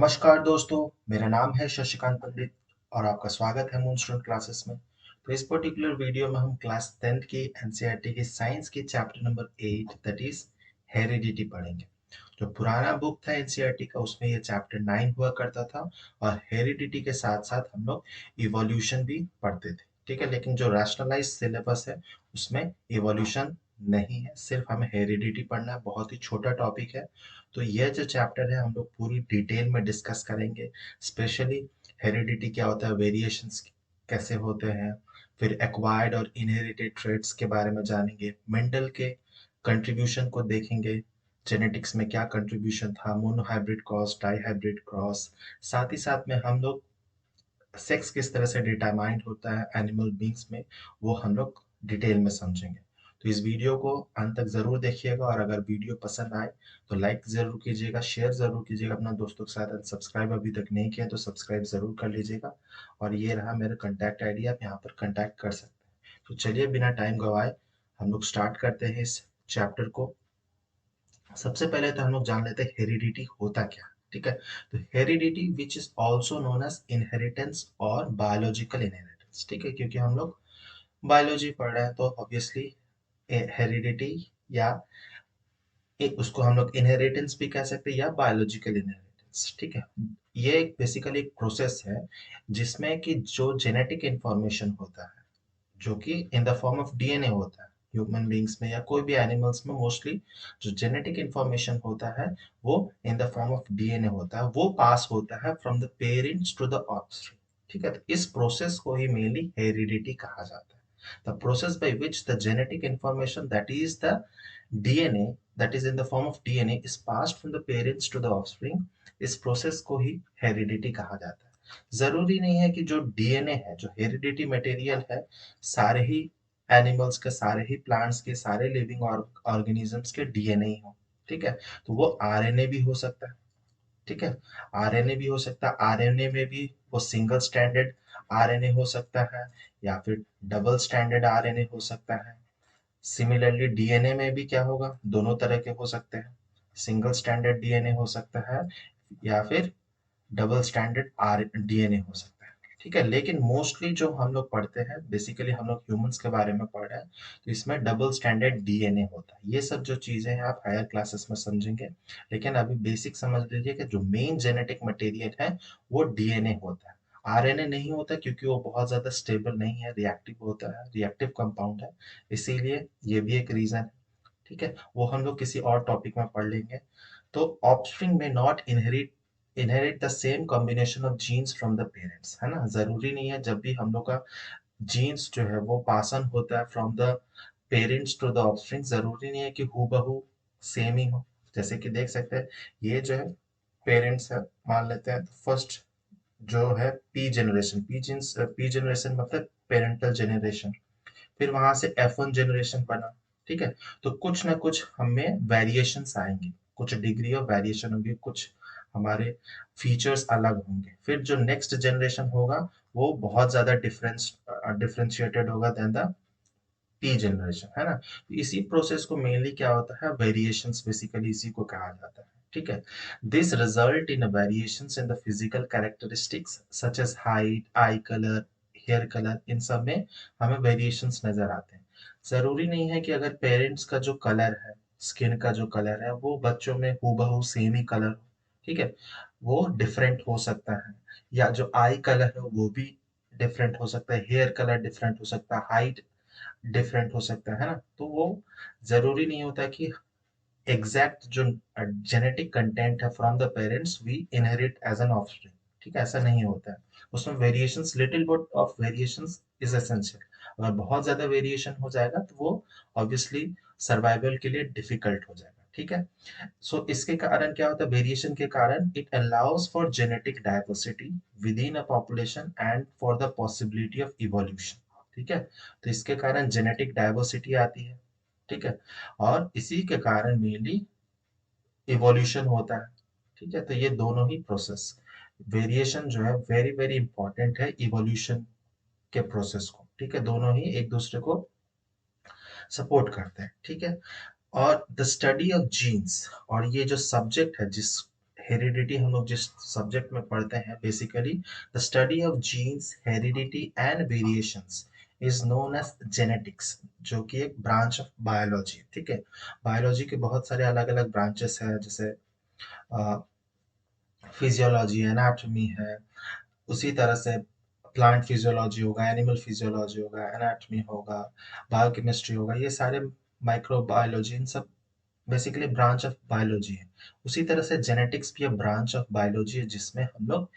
नमस्कार दोस्तों, मेरा नाम है शशिकांत पंडित और आपका स्वागत है मून स्टूडेंट क्लासेस में। तो इस पर्टिकुलर वीडियो में हम क्लास 10th की एनसीईआरटी की साइंस की chapter number 8 that is heredity पढ़ेंगे। जो पुराना बुक था एनसीईआरटी का उसमें ये चैप्टर 9 हुआ करता था और हेरिडिटी के साथ साथ हम लोग इवोल्यूशन भी पढ़ते थे। ठीक है, लेकिन जो रैशनलाइज सिलेबस है उसमें इवोल्यूशन नहीं है, सिर्फ हमें हेरिडिटी पढ़ना है। बहुत ही छोटा टॉपिक है। तो यह जो चैप्टर है हम लोग पूरी डिटेल में डिस्कस करेंगे। स्पेशली हेरिडिटी क्या होता है, वेरिएशंस कैसे होते हैं, फिर एक्वायर्ड और इनहेरिटेड ट्रेट्स के बारे में जानेंगे, मेंडल के कंट्रीब्यूशन को देखेंगे, जेनेटिक्स में क्या कंट्रीब्यूशन था, monohybrid cross, dihybrid cross. साथ ही साथ में हम लोग सेक्स किस तरह से डिटरमाइंड होता है एनिमल बींग्स में, वो हम लोग डिटेल में समझेंगे। तो इस वीडियो को अंत तक जरूर देखिएगा और अगर वीडियो पसंद आए तो लाइक जरूर कीजिएगा, शेयर जरूर कीजिएगा अपना दोस्तों के साथ। सब्सक्राइब अभी तक नहीं किया तो सब्सक्राइब जरूर कर लीजिएगा। और ये रहा मेरा कॉन्टैक्ट आईडी, आप यहाँ पर कॉन्टैक्ट कर सकते हैं। तो चलिए बिना टाइम गवाए हम लोग स्टार्ट करते हैं इस चैप्टर को। सबसे पहले तो हम लोग जान लेते हैं हेरिडिटी होता क्या। ठीक है, तो heredity which is also known as inheritance और बायोलॉजिकल इनहेरिटेंस। ठीक है, क्योंकि हम लोग बायोलॉजी पढ़ रहे हैं तो ऑब्वियसली हेरिडिटी या उसको हम लोग इनहेरिटेंस भी कह सकते हैं या बायोलॉजिकल इनहेरिटेंस। ठीक है, ये एक बेसिकली एक प्रोसेस है जिसमें कि जो जेनेटिक इंफॉर्मेशन होता है जो कि इन द फॉर्म ऑफ डीएनए होता है, ह्यूमन बींग्स में या कोई भी एनिमल्स में मोस्टली जो जेनेटिक इंफॉर्मेशन होता है वो in the form of DNA होता है, वो पास होता है from the parents to the offspring. ठीक है, तो इस प्रोसेस को ही मेनली हेरिडिटी कहा जाता है। The process by which the genetic information that is the DNA that is in the form of DNA is passed from the parents to the offspring। इस प्रोसेस को ही हेरिडिटी कहा जाता है। जरूरी नहीं है कि जो डीएनए है, जो हेरिडिटी मटेरियल है, सारे ही एनिमल्स के, सारे ही प्लांट्स के, सारे लिविंग ऑर्गेनिजम्स के डीएनए ही हो। ठीक है, तो वो आरएनए भी हो सकता है। ठीक है, आरएनए भी हो सकता है। आरएनए में भी वो सिंगल स्टैंडर्ड आरएनए हो सकता है या फिर डबल स्टैंडर्ड आरएनए हो सकता है। सिमिलरली डीएनए में भी क्या होगा, दोनों तरह के हो सकते हैं। सिंगल स्टैंडर्ड डीएनए हो सकता है या फिर डबल स्टैंडर्ड आर डीएनए हो सकता है। ठीक है, लेकिन मोस्टली जो हम लोग पढ़ते हैं, बेसिकली हम लोग ह्यूमंस के बारे में पढ़ रहे हैं, तो इसमें डबल स्टैंडर्ड डीएनए होता है। ये सब जो चीजें हैं आप हायर क्लासेस में समझेंगे, लेकिन अभी बेसिक समझ लीजिए कि जो मेन जेनेटिक मटेरियल है वो डीएनए होता है। आरएनए नहीं होता क्योंकि वो बहुत ज्यादा स्टेबल नहीं है, रिएक्टिव होता है, रिएक्टिव कंपाउंड है, इसीलिए ये भी एक रीजन है। ठीक है, वो हम लोग किसी और टॉपिक में पढ़ लेंगे। तो ऑफस्प्रिंग में not inherit the same combination of genes from the parents, है ना। जरूरी नहीं है जब भी हम लोग का जीन्स जो है वो पास ऑन होता है from the parents to the offspring, जरूरी नहीं है कि हूबहू सेम ही हो। जैसे कि देख सकते हैं, ये जो है पेरेंट्स है मान लेते हैं, तो फर्स्ट जो है पी जनरेशन मतलब पेरेंटल जनरेशन, फिर वहां से F1 जनरेशन बना। ठीक है, तो कुछ ना कुछ हमें वेरिएशंस आएंगे, कुछ डिग्री ऑफ वेरिएशन होगी, कुछ हमारे फीचर्स अलग होंगे। फिर जो नेक्स्ट जनरेशन होगा वो बहुत ज्यादा डिफरेंशिएटेड होगा देन द पी जनरेशन, है ना। तो इसी प्रोसेस को मेनली क्या होता है, वेरिएशंस, बेसिकली इसी को कहा जाता है। ठीक है, this result in variations in the physical characteristics such as height, eye colour, hair colour, इन सब में हमें वेरिएशंस नजर आते हैं। जरूरी नहीं है कि अगर पेरेंट्स का जो कलर है, स्किन का जो कलर है, वो बच्चों में हूबहू सेम ही कलर हो। ठीक है, वो डिफरेंट हो सकता है, या जो आई कलर है वो भी डिफरेंट हो सकता है, हेयर कलर डिफरेंट हो सकता है, हाइट डिफरेंट हो सकता है ना। तो वो जरूरी नहीं होता कि एग्जैक्ट जो जेनेटिक कंटेंट है from the parents we inherit as an offspring. ठीक है, ऐसा नहीं होता है। उसमें variations, little bit of variations is essential. अगर बहुत ज्यादा वेरिएशन हो जाएगा तो वो ऑब्वियसली सर्वाइवल के लिए डिफिकल्ट हो जाएगा। ठीक है, सो इसके कारण क्या होता है, वेरिएशन के कारण it allows for genetic diversity with in a population and for the possibility of evolution. ठीक है, तो इसके कारण जेनेटिक डाइवर्सिटी आती है। ठीक है, और इसी के कारण मेनली इवोल्यूशन होता है। ठीक है, तो ये दोनों ही प्रोसेस, वेरिएशन जो है वेरी वेरी इंपॉर्टेंट है इवोल्यूशन के प्रोसेस को। ठीक है, दोनों ही एक दूसरे को सपोर्ट करते हैं। ठीक है, और द स्टडी ऑफ जीन्स, और ये जो सब्जेक्ट है जिस हेरिडिटी हम लोग जिस सब्जेक्ट में पढ़ते हैं, basically the study of genes, heredity and variations is known as genetics, जो कि एक ब्रांच ऑफ बायोलॉजी। ठीक है, बायोलॉजी के बहुत सारे अलग अलग ब्रांचेस हैं, जैसे फिजियोलॉजी, एनाटॉमी है, उसी तरह से प्लांट फिजियोलॉजी होगा, एनिमल फिजियोलॉजी होगा, एनाटॉमी होगा, बायोकेमिस्ट्री होगा, ये सारे माइक्रोबायोलॉजी, इन सब बेसिकली ब्रांच ऑफ बायोलॉजी है। उसी तरह से जेनेटिक्स भी ब्रांच ऑफ बायोलॉजी है, जिसमें हम लोग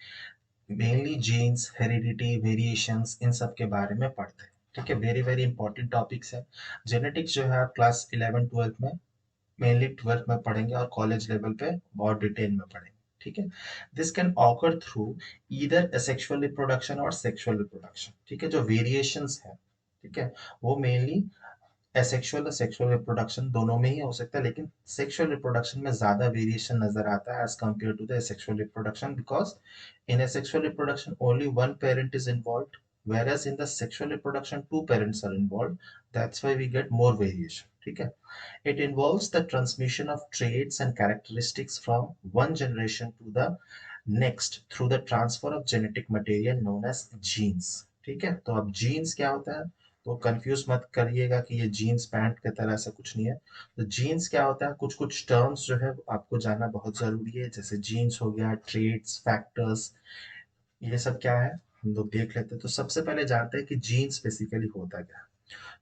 मेनली जीन्स, हेरिडिटी, वेरिएशंस, इन सब के बारे में पढ़ते हैं। ठीक है, वेरी वेरी इंपॉर्टेंट टॉपिक्स है। जेनेटिक्स जो है आप क्लास 11 12 में, मेनली 12th में पढ़ेंगे, और कॉलेज लेवल पे बहुत डिटेल में पढ़ेंगे। ठीक है, this can occur through either asexual reproduction और सेक्सुअल रिप्रोडक्शन। ठीक है, जो वेरिएशंस है, ठीक है, वो मेनली एसेक्सुअल और सेक्सुअल रिप्रोडक्शन दोनों में ही हो सकता है, लेकिन सेक्सुअल रिप्रोडक्शन में ज्यादा वेरिएशन नजर आता है as compare to the asexual reproduction, because in asexual reproduction only one parent is involved, whereas in the sexual reproduction two parents are involved. That's why we get more variation. ठीक है, it involves the transmission of traits and characteristics from one generation to the next through the transfer of genetic material known as genes. ठीक है, तो अब jeans क्या होता है, तो कंफ्यूज मत करिएगा कि ये जीन्स पैंट की तरह से कुछ नहीं है। तो जीन्स क्या होता है, कुछ कुछ टर्म्स जो है आपको जानना बहुत जरूरी है, जैसे जीन्स हो गया, ट्रेट्स, फैक्टर्स, ये सब क्या है हम लोग देख लेते हैं। तो सबसे पहले जानते हैं कि जीन्स बेसिकली होता क्या है।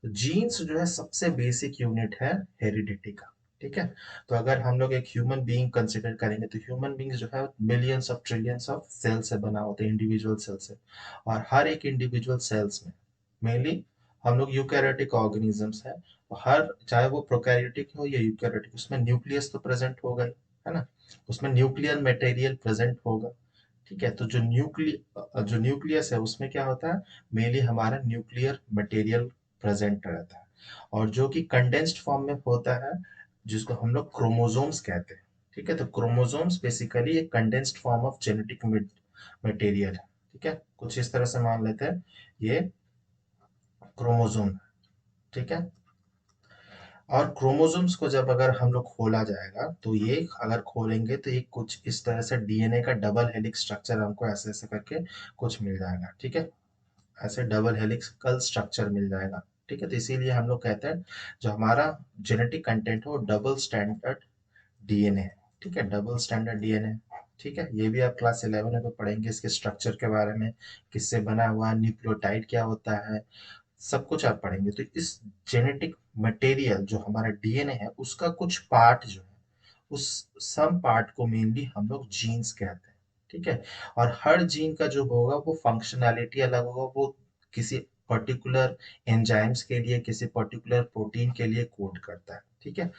तो जीन्स जो है सबसे बेसिक यूनिट है हेरिडिटी का। ठीक है, तो अगर हम लोग एक ह्यूमन बीइंग कंसिडर करेंगे, तो ह्यूमन बीइंग्स जो है millions of trillions of cell से बना होता है, इंडिविजुअल सेल से। और हर एक इंडिविजुअल सेल्स में मेनली हम लोग यूकैरियोटिक ऑर्गेनिजम्स है, हर चाहे वो प्रोकैरियोटिक हो या यूकैरियोटिक, उसमें न्यूक्लियस तो प्रेजेंट होगा ही, है ना, उसमें न्यूक्लियर मटेरियल प्रेजेंट होगा। ठीक है, तो जो न्यूक्लियस है उसमें क्या होता है, मेनली हमारा न्यूक्लियर मटेरियल प्रेजेंट रहता है, और जो कि कंडेंस्ड फॉर्म में होता है, जिसको हम लोग क्रोमोसोम्स कहते हैं। ठीक है, तो क्रोमोसोम्स बेसिकली एक condensed form of genetic material है। ठीक है, कुछ इस तरह से मान लेते हैं, ये क्रोमोसोम। ठीक है, और क्रोमोसोम्स को जब अगर हम लोग खोला जाएगा, तो ये अगर खोलेंगे तो ये कुछ इस तरह से डीएनए का डबल हेलिक्स स्ट्रक्चर हमको ऐसे ऐसे करके कुछ मिल जाएगा। ठीक है, ऐसे डबल हेलिक्स स्ट्रक्चर मिल जाएगा। ठीक है, तो इसीलिए हम लोग कहते हैं जो हमारा जेनेटिक कंटेंट हो डबल स्टैंडर्ड डीएनए। ठीक है, डबल स्टैंडर्ड डीएनए। ठीक है, ये भी आप क्लास 11 में पढ़ेंगे, इसके स्ट्रक्चर के बारे में, किससे बना हुआ है, न्यूक्लियोटाइड क्या होता है, सब कुछ आप पढ़ेंगे। तो इस जेनेटिक मटेरियल जो हमारा डीएनए है, उसका कुछ पार्ट जो है, उस सम पार्ट को मेनली हम लोग जीन्स कहते हैं। ठीक है, और हर जीन का जो होगा वो फंक्शनैलिटी अलग होगा, वो किसी पर्टिकुलर एंजाइम्स के लिए, किसी पर्टिकुलर प्रोटीन के लिए कोड करता है। ठीक है,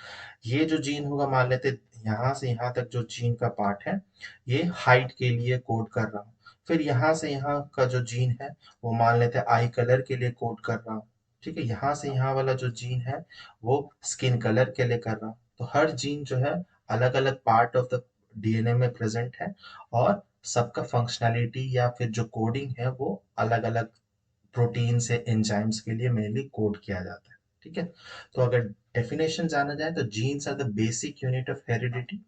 ये जो जीन होगा, मान लेते यहाँ से यहाँ तक जो जीन का पार्ट है, ये हाइट के लिए कोड कर रहा हूँ। फिर यहाँ से यहाँ का जो जीन है, वो मान लेते हैं आई कलर के लिए कोड कर रहा हूँ। ठीक है, यहाँ से यहाँ वाला जो जीन है, वो स्किन कलर के लिए कर रहा हूँ। तो हर जीन जो है अलग अलग पार्ट ऑफ द डीएनए में प्रेजेंट है, और सबका फंक्शनैलिटी या फिर जो कोडिंग है वो अलग अलग प्रोटीन से एंजाइम्स के लिए मेनली कोड किया जाता है। ठीक है, तो अगर डेफिनेशन जाना जाए, तो genes are the basic unit of heredity,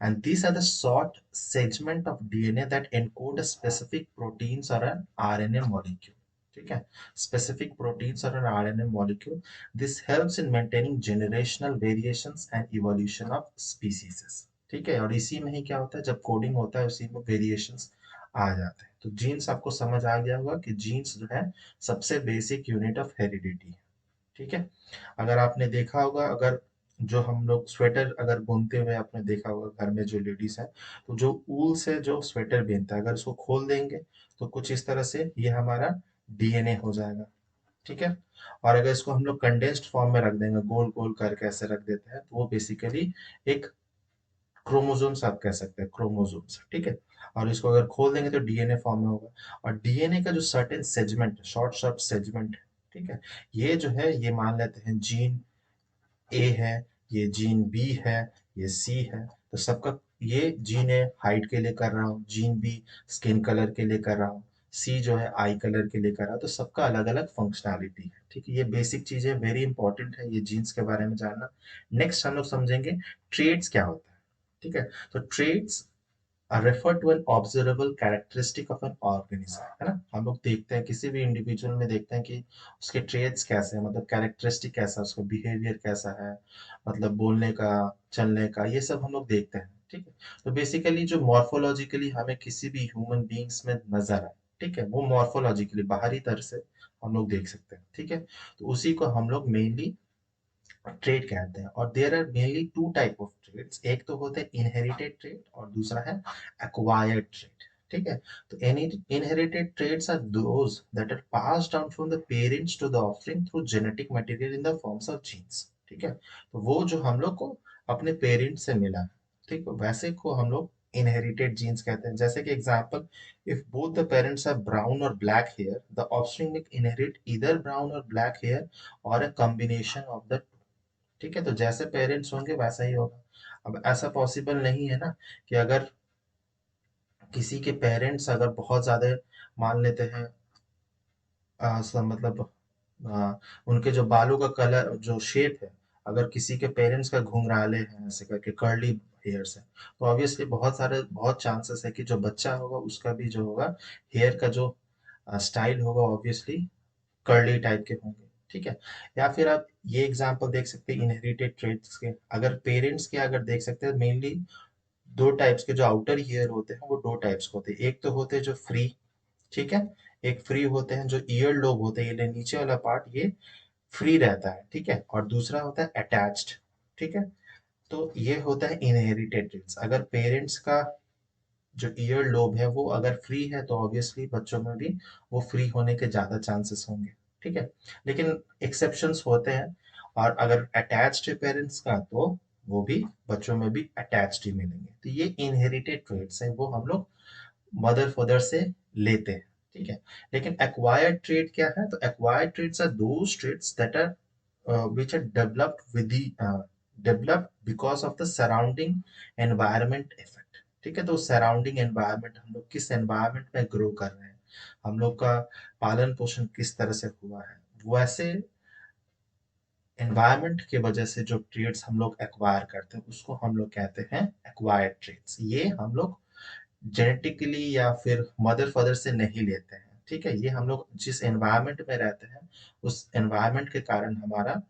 and these are the short segment of DNA that encode a specific proteins or an RNA molecule. ठीक है, specific proteins or an RNA molecule. This helps in maintaining generational variations and evolution of species. ठीक है, और इसी में ही क्या होता है, जब कोडिंग होता है उसी में वेरिएशंस आ जाते हैं। तो जीन्स आपको समझ आ गया होगा कि जीन्स जो है सबसे बेसिक यूनिट ऑफ हेरिडिटी है। ठीक है, अगर आपने देखा होगा, अगर जो हम लोग स्वेटर अगर बुनते हुए आपने देखा होगा, घर में जो लेडीज है, तो जो ऊल से जो स्वेटर बुनता है, अगर उसको खोल देंगे तो कुछ इस तरह से ये हमारा डीएनए हो जाएगा। ठीक है, और अगर इसको हम लोग कंडेंस्ड फॉर्म में रख देंगे, गोल गोल करके ऐसे रख देते हैं, तो वो बेसिकली एक क्रोमोसोम्स आप कह सकते हैं, क्रोमोसोम्स। ठीक है, और इसको अगर खोल देंगे तो डीएनए फॉर्म में होगा, और डीएनए का जो certain segment, short short segment है, ठीक है, ये जो है ये मान लेते हैं जीन ए है, ये जीन बी है, ये सी है। तो सबका, ये जीन ए हाइट के लिए कर रहा हूँ, जीन बी स्किन कलर के लिए कर रहा हूँ, सी जो है आई कलर के लिए कर रहा हूँ, तो सबका अलग अलग फंक्शनैलिटी है। ठीक है, ये बेसिक चीजें वेरी इंपॉर्टेंट है, ये जीन्स के बारे में जानना। नेक्स्ट हम लोग समझेंगे ट्रेड्स क्या होता है। ठीक है, तो traits are refer to an observable characteristic of an organism, है ना। हम लोग देखते हैं किसी भी इंडिविजुअल में, देखते हैं कि उसके ट्रेट्स कैसे हैं, मतलब कैरेक्टरिस्टिक कैसा है, उसका बिहेवियर कैसा है, मतलब बोलने का, चलने का, ये सब हम लोग देखते हैं, ठीक है। तो बेसिकली जो मॉर्फोलॉजिकली हमें किसी भी ह्यूमन बींग्स में नजर आए, ठीक है, वो मॉर्फोलॉजिकली बाहरी तरह से हम लोग देख सकते हैं, ठीक है। तो उसी को हम लोग मेनली ट्रेड कहते हैं। और there are mainly two type of traits, एक तो होते हैं इनहेरिटेड ट्रेड और दूसरा है एक्वायर्ड ट्रेड, ठीक है। तो any inherited traits are those that are passed down from the parents to the offspring through genetic material in the forms of genes, ठीक है। तो वो जो हम लोग को अपने पेरेंट्स से मिला है, ठीक है, वैसे को हम लोग इनहेरिटेड जीन्स कहते हैं। जैसे कि example, if both the parents have brown or black hair, the offspring will inherit either brown or black hair or a combination of the, ठीक है। तो जैसे पेरेंट्स होंगे वैसा ही होगा। अब ऐसा पॉसिबल नहीं है ना कि अगर किसी के पेरेंट्स अगर बहुत ज्यादा, मान लेते हैं मतलब उनके जो बालों का कलर, जो शेप है, अगर किसी के पेरेंट्स का घुंघराले हैं, ऐसे करके कर्ली हेयर्स है, तो ऑब्वियसली बहुत चांसेस है कि जो बच्चा होगा उसका भी जो होगा, हेयर का जो स्टाइल होगा, ऑब्वियसली कर्ली टाइप के होंगे, ठीक है। या फिर आप ये एग्जांपल देख सकते हैं इनहेरिटेड ट्रेट्स के, अगर पेरेंट्स के अगर देख सकते हैं, मेनली दो टाइप्स के जो आउटर ईयर होते हैं वो दो टाइप्स के होते हैं। एक तो होते हैं जो फ्री, ठीक है, एक फ्री होते हैं जो ईयर लोब होते हैं, ये नीचे वाला पार्ट ये फ्री रहता है, ठीक है, और दूसरा होता है अटैच्ड, ठीक है। तो ये होता है इनहेरिटेड ट्रेट्स। अगर पेरेंट्स का जो ईयर लोब है वो अगर फ्री है तो ऑब्वियसली बच्चों में भी वो फ्री होने के ज्यादा चांसेस होंगे, ठीक है। लेकिन एक्सेप्शंस होते हैं, और अगर अटैच्ड है पेरेंट्स का तो वो भी बच्चों में भी अटैच्ड ही मिलेंगे। तो ये इनहेरिटेड ट्रेट्स है, वो हम लोग मदर फादर से लेते हैं, ठीक है। लेकिन एक्वायर्ड ट्रेट क्या है? तो acquired traits are those traits that are which are developed because of the surrounding environment effect, ठीक है। तो सराउंडिंग एनवायरनमेंट, हम लोग किस एनवायरनमेंट में ग्रो कर रहे हैं, हम लोग का पालन पोषण किस तरह से हुआ है, वैसे एनवायरनमेंट की वजह से जो ट्रेड्स हम लोग एक्वायर करते हैं उसको हम लोग कहते हैं एक्वायर्ड ट्रेड्स। ये हम लोग जेनेटिकली या फिर मदर फादर से नहीं लेते हैं, ठीक है। ये हम लोग जिस एनवायरनमेंट में रहते हैं उस एनवायरनमेंट के कारण हमारा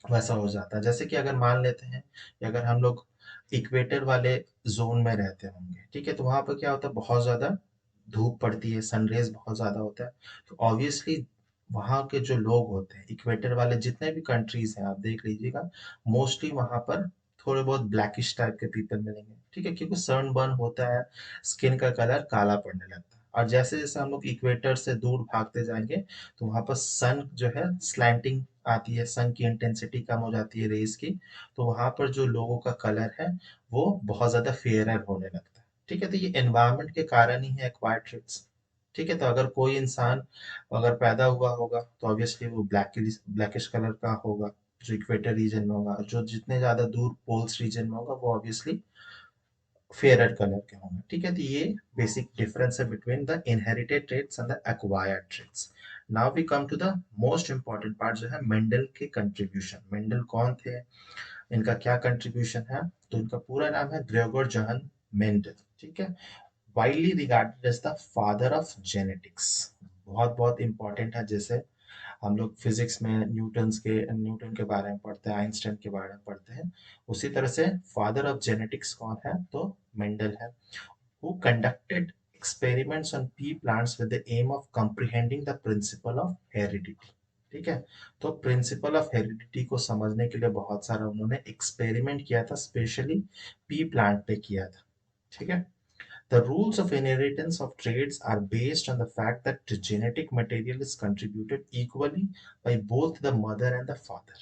वैसा हो जाता है। जैसे कि अगर मान लेते हैं कि अगर हम लोग इक्वेटर वाले जोन में रहते होंगे, ठीक है, तो वहां पर क्या होता है, बहुत ज्यादा धूप पड़ती है, सनरेज बहुत ज्यादा होता है। तो ऑब्वियसली वहां के जो लोग होते हैं इक्वेटर वाले, जितने भी कंट्रीज हैं आप देख लीजिएगा, मोस्टली वहां पर थोड़े बहुत ब्लैकिश टाइप के पीपल मिलेंगे, ठीक है, क्योंकि सन बर्न होता है, स्किन का कलर काला पड़ने लगता है। और जैसे जैसे हम लोग इक्वेटर से दूर भागते जाएंगे तो वहां पर सन जो है स्लैंटिंग आती है, सन की इंटेंसिटी कम हो जाती है रेज की, तो वहां पर जो लोगों का कलर है वो बहुत ज्यादा फेयर होने लगता है, ठीक है। तो ये एनवायरनमेंट के कारण ही है एक्वायर्ड ट्रेट्स, ठीक है। तो अगर कोई इंसान अगर पैदा हुआ होगा तो ऑब्वियसली वो ब्लैकिश कलर का होगा, जो इक्वेटर रीजन में होगा। जो जितने ज्यादा दूर पोल्स रीजन में होगा वो ऑब्वियसली फेयरर कलर के होंगे, ठीक है। तो ये बेसिक डिफरेंस है between the inherited traits and the acquired traits. Now we come to the most important part, जो है मेंडल के कंट्रीब्यूशन। मेंडल कौन थे, इनका क्या कंट्रीब्यूशन है? तो इनका पूरा नाम है ग्रेगोर जोहान मेंडल, ठीक है। Widely regarded as the father of genetics. बहुत बहुत इंपॉर्टेंट है। जैसे हम लोग फिजिक्स में न्यूटन के बारे में पढ़ते हैं, आइंस्टाइन के बारे में पढ़ते हैं, उसी तरह से फादर ऑफ जेनेटिक्स कौन है? तो मेंडल है। Who conducted experiments on pea plants with the aim of comprehending the principle of heredity, ठीक है। तो प्रिंसिपल ऑफ हेरिडिटी को समझने के लिए बहुत सारा उन्होंने एक्सपेरिमेंट किया था, स्पेशली पी प्लांट पे किया था, ठीक है। The rules of inheritance of traits are based on the fact that the genetic material is contributed equally by both the mother and the father,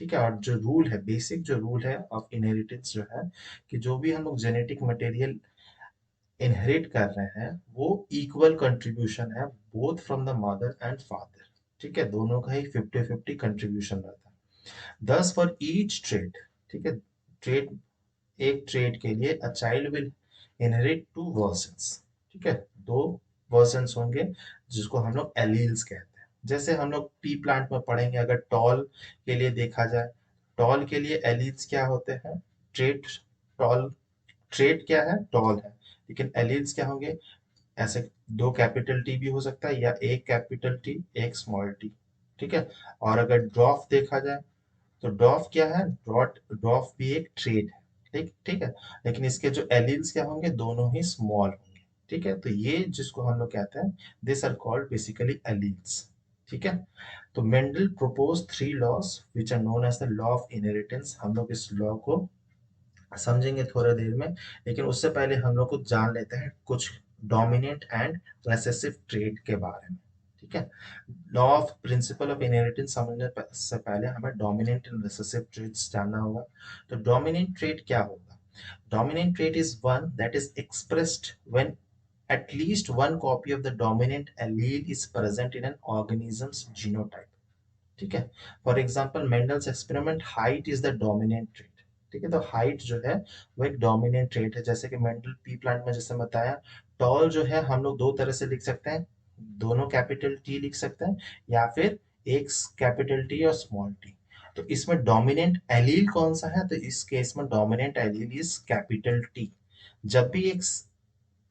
ठीक है। और जो रूल है, बेसिक जो रूल है ऑफ इनहेरिटेंस जो है, कि जो भी हम लोग जेनेटिक मटेरियल इनहेरिट कर रहे हैं वो इक्वल कंट्रीब्यूशन है, both from the mother and father, ठीक है। दोनों का ही 50-50 कंट्रीब्यूशन रहता है। दस फॉर ईच ट्रेट, ठीक है, ट्रेट, एक ट्रेट के लिए a child will inherit two versions, ठीक है, दो वर्जन्स होंगे जिसको हम लोग एलील्स कहते हैं। जैसे हम लोग पी प्लांट में पढ़ेंगे, अगर टॉल के लिए देखा जाए, टॉल के लिए एलील्स क्या होते हैं? ट्रेट, टॉल, ट्रेट क्या है? टॉल है। लेकिन एलील्स क्या होंगे, ऐसे दो कैपिटल टी भी हो सकता है या एक कैपिटल टी एक स्मॉल टी, ठीक है। और अगर ड्रॉफ देखा जाए तो डॉफ क्या है, डॉट डॉफ भी एक ट्रेट है, ठीक ठीक है। लेकिन इसके जो एलील्स क्या होंगे, दोनों ही स्मॉल होंगे, ठीक है। तो ये जिसको हम लोग कहते हैं, this are called basically alleles, ठीक है। तो Mendel propose 3 laws which are known as the law of inheritance. हम लोग इस लॉ को समझेंगे थोड़ा देर में, लेकिन उससे पहले हम लोग कुछ जान लेते हैं कुछ डोमिनेंट एंड रिसेसिव ट्रेट के बारे में, ठीक है। Law of principle of inheritance समझने से पहले हमें डोमिनेंट एंड रिसेसिव ट्रेट्स जानना होगा। तो डोमिनेंट ट्रेट क्या होगा, dominant trait is one that is expressed when at least one copy of the dominant allele is present in an organism's genotype, ठीक है। For example Mendel's experiment, height is the dominant trait, ठीक है। तो height जो है वो एक dominant trait है, जैसे कि मेंडल पी प्लांट में जैसे बताया। टॉल जो है हम लोग दो तरह से लिख सकते हैं, दोनों कैपिटल टी लिख सकते हैं या फिर एक कैपिटल टी और स्मॉल टी। तो इसमें डोमिनेंट एलील कौन सा है, तो इस केस में dominant allele is capital T. जब भी एक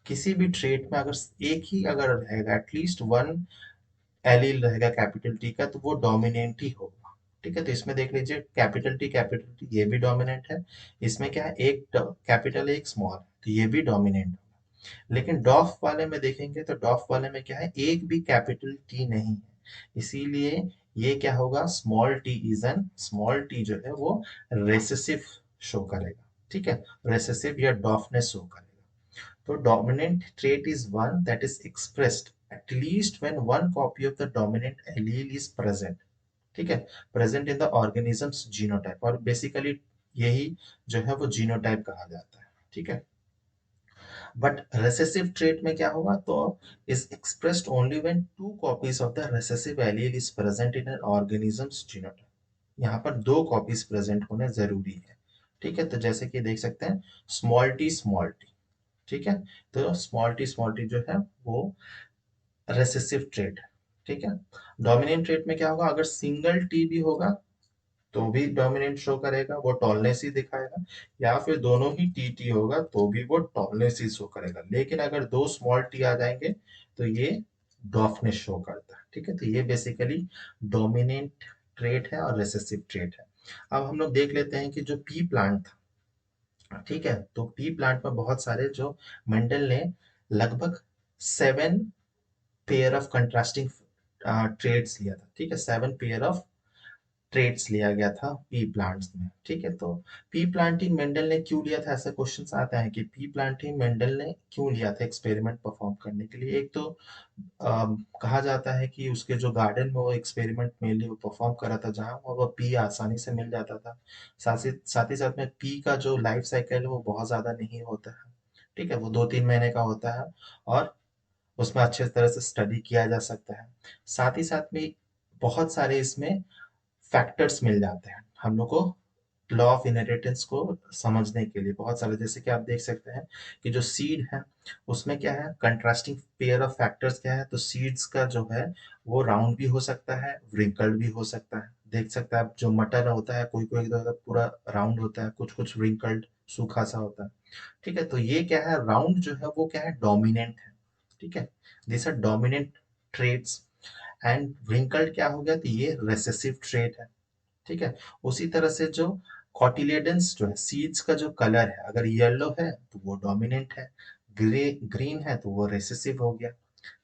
किसी भी ट्रेट में अगर एक ही अगर रहेगा, एटलीस्ट वन एलील रहेगा कैपिटल टी का, तो वो डोमिनेंट ही होगा, ठीक है। तो इसमें देख लीजिए कैपिटल टी ये भी डोमिनेंट है। इसमें क्या है, एक कैपिटल एक स्मॉल, तो ये भी डोमिनेंट होगा। लेकिन डॉफ वाले में देखेंगे तो डॉफ वाले में क्या है, एक भी कैपिटल टी नहीं है, इसीलिए ये क्या होगा, small T is an, small T जो है वो रेसेसिव शो करेगा, ठीक है। रेसेसिव या डॉफनेस शो करेगा। तो dominant trait is one that is expressed at least when one copy of the dominant allele is present, ठीक है, present in the organisms genotype. और बेसिकली यही जो है वो जीनोटाइप कहा जाता है, ठीक है। बट रेसेसिव ट्रेट में क्या होगा, तो is expressed only when two copies of the recessive allele is present in an organisms genotype. यहाँ पर दो कॉपीज प्रेजेंट होने जरूरी है, ठीक है। तो जैसे कि देख सकते हैं स्मॉल टी, ठीक है। तो स्मॉल टी जो है वो रेसेसिव ट्रेट, ठीक है। डोमिनेंट ट्रेट में क्या होगा, अगर सिंगल टी भी होगा तो भी डोमिनेंट शो करेगा, वो टॉलनेस ही दिखाएगा, या फिर दोनों ही टी टी होगा तो भी वो टॉलनेस ही शो करेगा। लेकिन अगर दो स्मॉल टी आ जाएंगे तो ये डॉफनेस शो करता है, ठीक है। तो ये बेसिकली डोमिनेंट ट्रेट है और रेसेसिव ट्रेट है। अब हम लोग देख लेते हैं कि जो पी प्लांट था, ठीक है। तो पी प्लांट में बहुत सारे जो मेंडल ने लगभग 7 पेयर ऑफ कंट्रास्टिंग ट्रेड्स लिया था, ठीक है। 7 पेयर ऑफ ट्रेड्स लिया गया था पी प्लांट्स में, ठीक है। तो पी प्लांटिंग मेंडल ने क्यों लिया था, ऐसे क्वेश्चंस आते हैं कि पी प्लांटिंग मेंडल ने क्यों लिया था एक्सपेरिमेंट परफॉर्म करने के लिए। एक तो कहा जाता है कि उसके जो गार्डन में वो एक्सपेरिमेंट मेनली वो परफॉर्म कर रहा था, जहाँ वो पी आसानी से मिल जाता था। साथ ही साथ में पी का जो लाइफ साइकिल है वो बहुत ज्यादा नहीं होता है, ठीक है। वो 2-3 महीने का होता है और उसमें अच्छे तरह से स्टडी किया जा सकता है। साथ ही साथ में बहुत सारे इसमें फैक्टर्स मिल जाते हैं हम लोग को लॉ ऑफ इनहेरिटेंस को समझने के लिए, बहुत सारे। जैसे कि आप देख सकते हैं कि जो सीड है उसमें क्या है, कंट्रास्टिंग पेयर ऑफ फैक्टर्स क्या है, तो सीड्स का जो है वो राउंड भी हो सकता है, व्रिंकल्ड भी हो सकता है। देख सकते हैं आप, जो मटर होता है कोई कोई तो पूरा राउंड होता है, कुछ कुछ व्रिंकल्ड सूखा सा होता है, ठीक है। तो ये क्या है, राउंड जो है वो क्या है, डोमिनेंट है, ठीक है। This are dominant traits. And wrinkled क्या हो गया, तो ये रेसेसिव ट्रेट है, ठीक है। उसी तरह से जो कॉटिलेडन्स जो है, सीड्स का जो कलर है, अगर येलो है तो वो डोमिनेंट है, ग्रीन है तो वो रेसेसिव हो गया।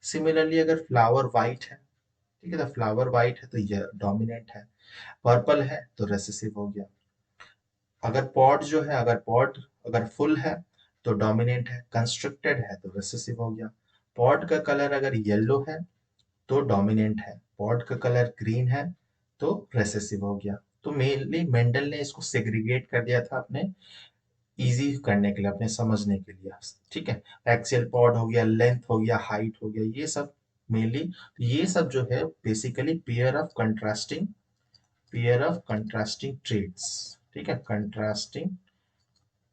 सिमिलरली अगर फ्लावर वाइट है, ठीक है, तो फ्लावर वाइट है तो ये डोमिनेंट है, पर्पल है तो रेसेसिव हो गया। अगर पॉट जो है, अगर पॉट अगर फुल है तो डोमिनेंट है, कंस्ट्रक्टेड है तो रेसेसिव हो गया। पॉट का कलर अगर येलो है तो डोमिनेंट है, पॉट का कलर ग्रीन है तो रेसेसिव हो गया। तो मेनली मेंडल ने इसको सेग्रीगेट कर दिया था अपने इजी करने के लिए, अपने समझने के लिए, ठीक है। एक्सियल पॉड हो गया, लेंथ हो गया, हाइट हो गया, ये सब मेनली, तो ये सब जो है basically pair of contrasting traits, ठीक है, कंट्रास्टिंग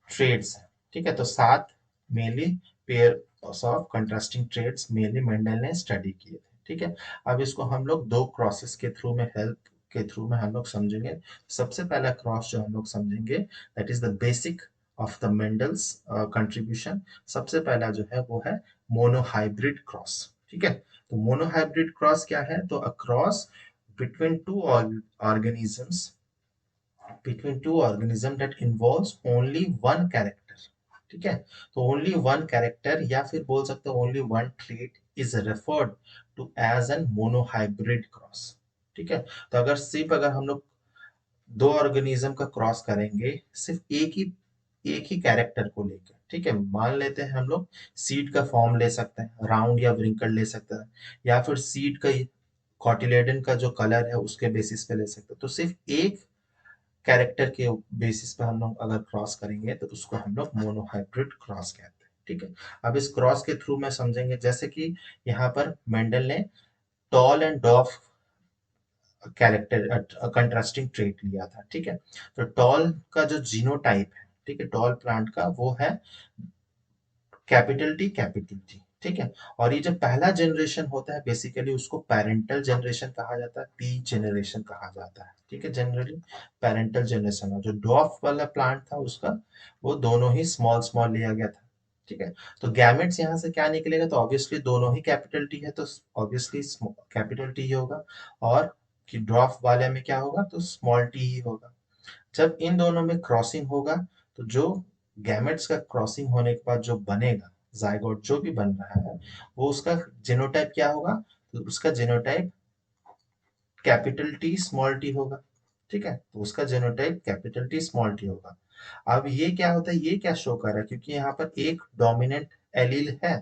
ट्रेड्स, ठीक है। तो 7 mainly pair of contrasting traits mainly Mendel ने स्टडी किए थे, ठीक है। अब इसको हम लोग दो क्रॉसेस के थ्रू में, हेल्प के थ्रू में हम लोग समझेंगे। सबसे पहला क्रॉस जो हम लोग समझेंगे, that is the basic of the Mendel's contribution, सबसे पहला जो है वो है मोनोहाइब्रिड क्रॉस। ठीक है, तो मोनोहाइब्रिड क्रॉस क्या है, तो a cross between two organisms, between two organism that involves only one character। ठीक है, तो only one character या फिर बोल सकते हो only one trait is referred to as an monohybrid cross। ठीक है, तो अगर हम लोग दो ऑर्गेनिज्म का क्रॉस करेंगे सिर्फ एक ही कैरेक्टर को लेकर, ठीक है, मान लेते हैं हम लोग सीड का फॉर्म ले सकते हैं, राउंड या व्रिंकल ले सकते हैं, या फिर सीड का कॉटिलेडन का जो कलर है उसके बेसिस पे ले सकते हैं। तो सिर्फ एक कैरेक्टर के बेसिस पे हम लोग अगर क्रॉस करेंगे तो उसको हम लोग मोनोहाइब्रिड क्रॉस कहते हैं। ठीक है, अब इस क्रॉस के थ्रू में समझेंगे, जैसे कि यहाँ पर मेंडल ने tall and डॉफ character contrasting trait लिया था। ठीक है, तो टॉल का जो जीनोटाइप है, ठीक है, टॉल प्लांट का वो है कैपिटल टी कैपिटल टी। ठीक है, और ये जो पहला जनरेशन होता है बेसिकली उसको पेरेंटल जनरेशन कहा जाता है, पी जनरेशन कहा जाता है। ठीक है, जनरली पेरेंटल जनरेशन, और जो डॉफ वाला प्लांट था उसका वो दोनों ही स्मॉल स्मॉल लिया गया था। ठीक है, तो गैमेट्स यहाँ से क्या निकलेगा, तो ऑब्वियसली दोनों ही कैपिटल टी है तो ऑब्वियसली कैपिटल टी ही होगा, और कि ड्रॉप वाले में क्या होगा, तो स्मॉल टी ही होगा। जब इन दोनों में क्रॉसिंग होगा तो जो गैमेट्स का क्रॉसिंग होने के बाद जो बनेगा जाइगोट जो भी बन रहा है वो उसका जीनोटाइप क्या होगा, तो उसका genotype capital T small T होगा। ठीक है, तो उसका genotype capital T small T होगा। अब ये क्या होता है, ये क्या शो कर रहा है, क्योंकि यहाँ पर एक डोमिनेंट एलील है,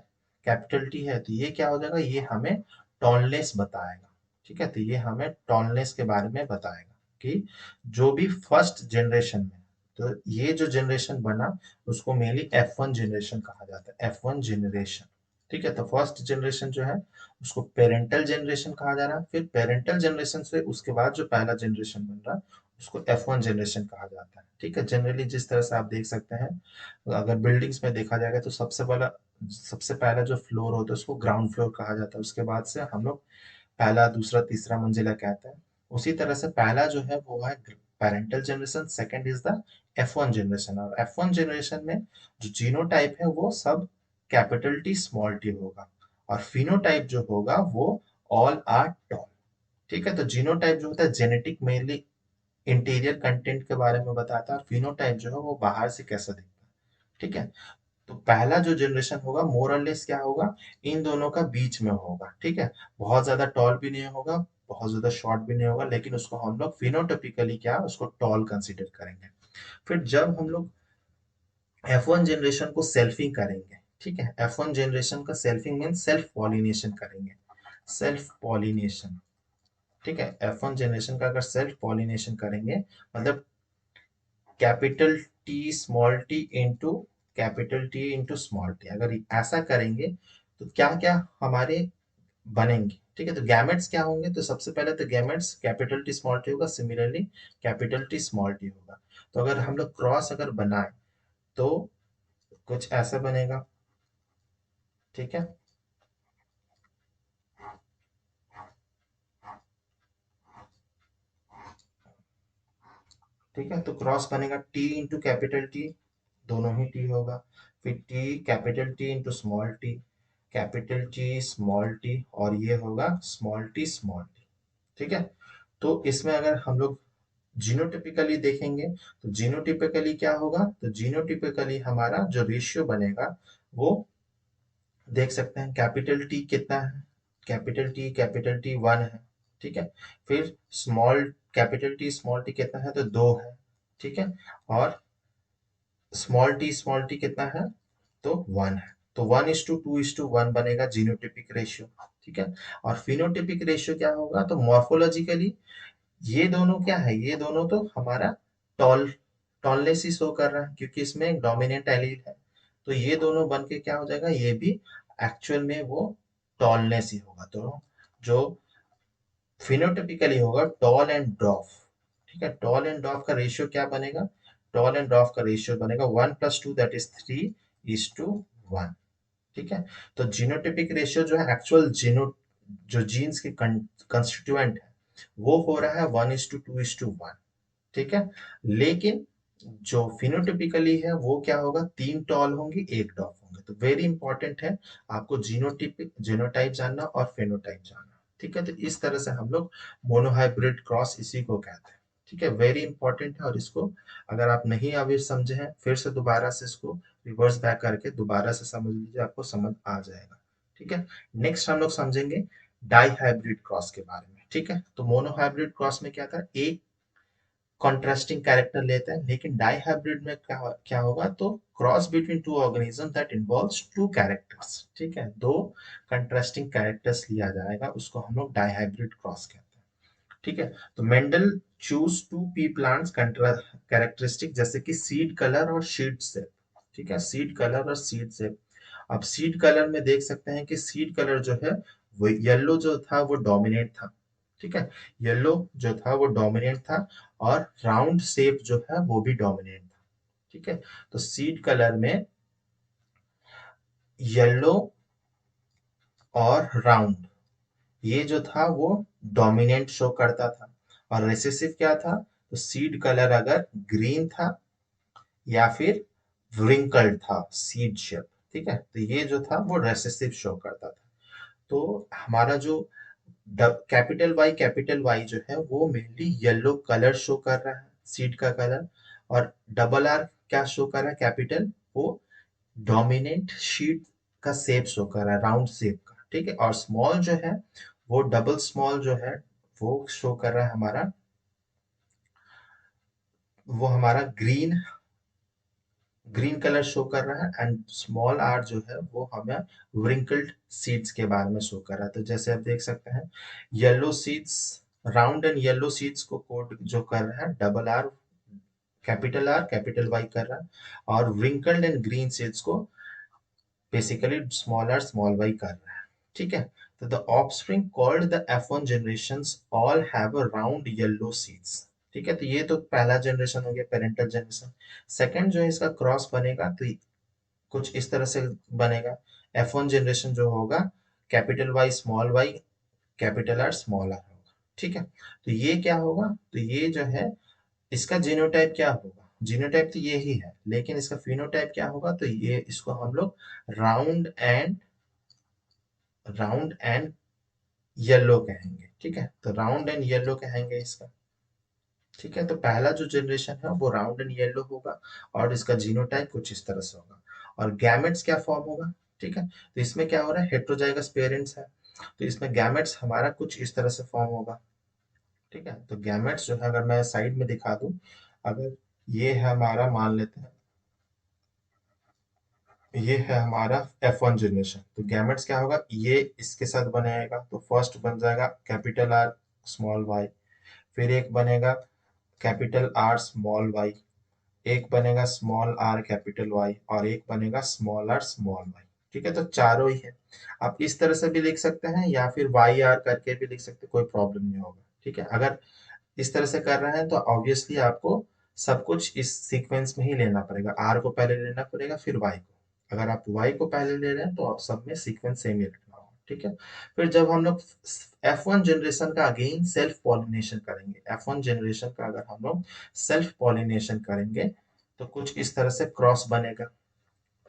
कैपिटल टी है, तो ये क्या हो जाएगा, ये हमें टॉलनेस बताएगा। ठीक है, तो ये हमें टॉलनेस के बारे में बताएगा कि जो भी फर्स्ट जनरेशन में, तो ये जो जनरेशन बना उसको मेनली F1 जनरेशन कहा जाता है, F1 जनरेशन। ठीक है, तो फर्स्ट जनरेशन जो है उसको पेरेंटल जनरेशन कहा जा रहा है, फिर पेरेंटल जनरेशन से उसके बाद जो पहला जनरेशन बन रहा है उसको F1 जनरेशन कहा जाता है। ठीक है, जनरली जिस तरह से आप देख सकते हैं, अगर बिल्डिंग्स में देखा जाएगा तो सबसे पहला जो फ्लोर होता है उसको ग्राउंड फ्लोर कहा जाता है, उसके बाद से हम लोग पहला दूसरा तीसरा मंजिला कहते हैं। उसी तरह से पहला जो है वो है parental generation, second is the F1 generation, और F1 जनरेशन में जो जीनोटाइप है वो सब कैपिटल टी स्मॉल टी होगा, और फिनोटाइप जो होगा वो ऑल आर टॉल। ठीक है, तो जीनोटाइप जो होता है जेनेटिक मेनली इंटीरियर कंटेंट के बारे में बताता है, और फिनोटाइप जो है वो बाहर से कैसा दिखता है। ठीक है, तो पहला जो जनरेशन होगा मोर और लेस क्या होगा, इन दोनों का बीच में होगा। ठीक है, बहुत ज्यादा टॉल भी नहीं होगा, बहुत ज्यादा शॉर्ट भी नहीं होगा, लेकिन उसको हम लोग फिनोटिपिकली क्या उसको टॉल कंसीडर करेंगे। फिर जब हम लोग F1 जनरेशन को सेल्फिंग करेंगे, ठीक है, F1 जनरेशन का सेल्फिंग मीन सेल्फ पॉलिनेशन करेंगे, सेल्फ पॉलिनेशन। ठीक है, F1 जनरेशन का अगर सेल्फ पॉलिनेशन करेंगे मतलब capital T small T into capital T into small T, अगर ऐसा करेंगे तो क्या क्या हमारे बनेंगे। ठीक है, तो गैमेट्स क्या होंगे, तो सबसे पहले तो gametes capital T small T होगा, similarly capital T small T होगा। तो अगर हम लोग क्रॉस अगर बनाए तो कुछ ऐसा बनेगा। ठीक है, ठीक है, तो क्रॉस बनेगा टी इंटू कैपिटल टी, दोनों ही टी होगा, फिर T capital T into small T, capital T small T, और ये होगा स्मॉल टी स्मॉल टी। ठीक है, तो इसमें अगर हम लोग जीनोटिपिकली देखेंगे तो जीनोटिपिकली क्या होगा, तो जीनोटिपिकली हमारा जो रेशियो बनेगा वो देख सकते हैं, कैपिटल टी कितना है, कैपिटल टी 1 है। ठीक है, फिर small capital T small T कितना है, तो 2 है। ठीक है, और स्मॉल टी कितना है, तो 1 है। तो 1:2:1 बनेगा जीनोटिपिक रेशियो। ठीक है, और फिनोटिपिक रेशियो क्या होगा, तो मॉर्फोलॉजिकली ये दोनों क्या है, ये दोनों तो हमारा टॉल टॉलनेस ही शो कर रहा है क्योंकि इसमें एक डोमिनेंट एलील है, तो ये दोनों बन के क्या हो जाएगा, ये भी एक्चुअल में वो टॉलनेस ही होगा। तो जो फिनोटिपिकली होगा टॉल एंड डॉफ। ठीक है, टॉल एंड डॉफ का रेशियो क्या बनेगा, टॉल एंड डॉफ का रेशियो बनेगा 1+2 दैट इज 3:1। ठीक है, तो जीनोटिपिक रेशियो जो है एक्चुअल जो जीन्स के कंस्टिट्यूएंट है वो हो रहा है 1:2:1। ठीक है, लेकिन जो फिनोटिपिकली है वो क्या होगा, 3 टॉल होंगे, 1 डॉफ होंगे। तो वेरी इंपॉर्टेंट है आपको जीनोटाइप जानना और फेनोटाइप जानना। ठीक है, तो इस तरह से हम लोग मोनोहाइब्रिड क्रॉस इसी को कहते हैं। ठीक है, वेरी इंपॉर्टेंट है। और इसको अगर आप नहीं अभी समझे हैं, फिर से दोबारा से इसको रिवर्स बैक करके दोबारा से समझ लीजिए, आपको समझ आ जाएगा। ठीक है, नेक्स्ट हम लोग समझेंगे डाई हाइब्रिड क्रॉस के बारे में। ठीक है, तो मोनोहाइब्रिड क्रॉस में क्या था, एक कॉन्ट्रास्टिंग कैरेक्टर लेते हैं, लेकिन डाई हाइब्रिड में क्या होगा, तो cross between two organism that involves two characters. ठीक है, दो कंट्रास्टिंग कैरेक्टर्स लिया जाएगा, उसको हम लोग डाई हाइब्रिड क्रॉस कहते हैं। ठीक है, तो Mendel choose to pea plants characteristic, जैसे कि सीड कलर और सीड सेप। ठीक है, सीड कलर और सीड सेप। अब सीड कलर में देख सकते हैं कि सीड कलर जो है वो येलो जो था वो डोमिनेट था। ठीक है, येलो जो था वो डोमिनेट था, और राउंड शेप जो है वो भी डोमिनेट था। ठीक है, तो सीड कलर में येलो और राउंड, ये जो था वो डोमिनेंट शो करता था। और रिसेसिव क्या था, तो सीड कलर अगर ग्रीन था या फिर व्रिंकल्ड था सीड शेप। ठीक है, तो ये जो था वो रेसेसिव शो करता था। तो हमारा जो कैपिटल वाई जो है वो मेनली येलो कलर शो कर रहा है, सीड का कलर। और डबल आर क्या शो कर रहा है, कैपिटल, वो डोमिनेंट शीट का शेप शो कर रहा है, राउंड शेप का। ठीक है, और स्मॉल जो है वो डबल स्मॉल जो है वो शो कर रहा है हमारा, वो हमारा ग्रीन ग्रीन कलर शो कर रहा है। एंड स्मॉल आर जो है वो हमें व्रिंकल्ड सीड्स के बारे में शो कर रहा है। तो जैसे आप देख सकते हैं, yellow seeds, round and yellow seeds को कोड जो कर रहा है डबल आर कैपिटल वाई कर रहा है, और व्रिंकल्ड एंड ग्रीन सीड्स को बेसिकली स्मॉल वाई कर रहा है। ठीक है, तो the offspring called the F1 generations all have a round yellow seeds। ठीक है, तो ये तो पहला जनरेशन हो गया, पेरेंटल जनरेशन। सेकंड जो है इसका क्रॉस बनेगा तो कुछ इस तरह से बनेगा। F1 जनरेशन जो होगा, capital Y capital R small R होगा। ठीक है, तो ये क्या होगा, तो ये जो है इसका जीनोटाइप क्या होगा, जीनोटाइप तो ये ही है, लेकिन इसका फिनोटाइप क्या होगा, तो ये इसको हम लोग round and round and yellow कहेंगे। ठीक है, तो राउंड एंड येलो कहेंगे इसका। ठीक है, तो पहला जो जनरेशन है वो राउंड एंड येलो होगा, और इसका जीनोटाइप कुछ इस तरह से होगा। और गैमेट्स क्या फॉर्म होगा, ठीक है, तो इसमें क्या हो रहा है, हेट्रोजाइगस पेरेंट्स है, तो इसमें गैमेट्स हमारा कुछ इस तरह से फॉर्म होगा। ठीक है, तो गैमेट्स जो है अगर मैं साइड में दिखा दूं, अगर ये है हमारा, मान लेते हैं ये है हमारा F1 जनरेशन, तो गैमेट्स क्या होगा, ये इसके साथ बनेगा, तो फर्स्ट बन जाएगा कैपिटल आर स्मॉल वाई, फिर एक बनेगा कैपिटल आर स्मॉल वाई, एक बनेगा स्मॉल आर कैपिटल वाई, और एक बनेगा स्मॉल आर स्मॉल वाई। ठीक है, तो चारों ही है। आप इस तरह से भी लिख सकते हैं या फिर वाई आर करके भी लिख सकते हैं, कोई प्रॉब्लम नहीं होगा। ठीक है, अगर इस तरह से कर रहे हैं तो ऑब्वियसली आपको सब कुछ इस सीक्वेंस में ही लेना पड़ेगा, आर को पहले लेना पड़ेगा फिर वाई को। अगर आप वाई को पहले ले रहे हैं तो आप सब में सीक्वेंस सेम ही रखना होगा। ठीक है, फिर जब हम लोग F1 जनरेशन का अगेन सेल्फ पॉलिनेशन करेंगे, F1 जनरेशन का अगर हम लोग सेल्फ पॉलिनेशन करेंगे तो कुछ इस तरह से क्रॉस बनेगा।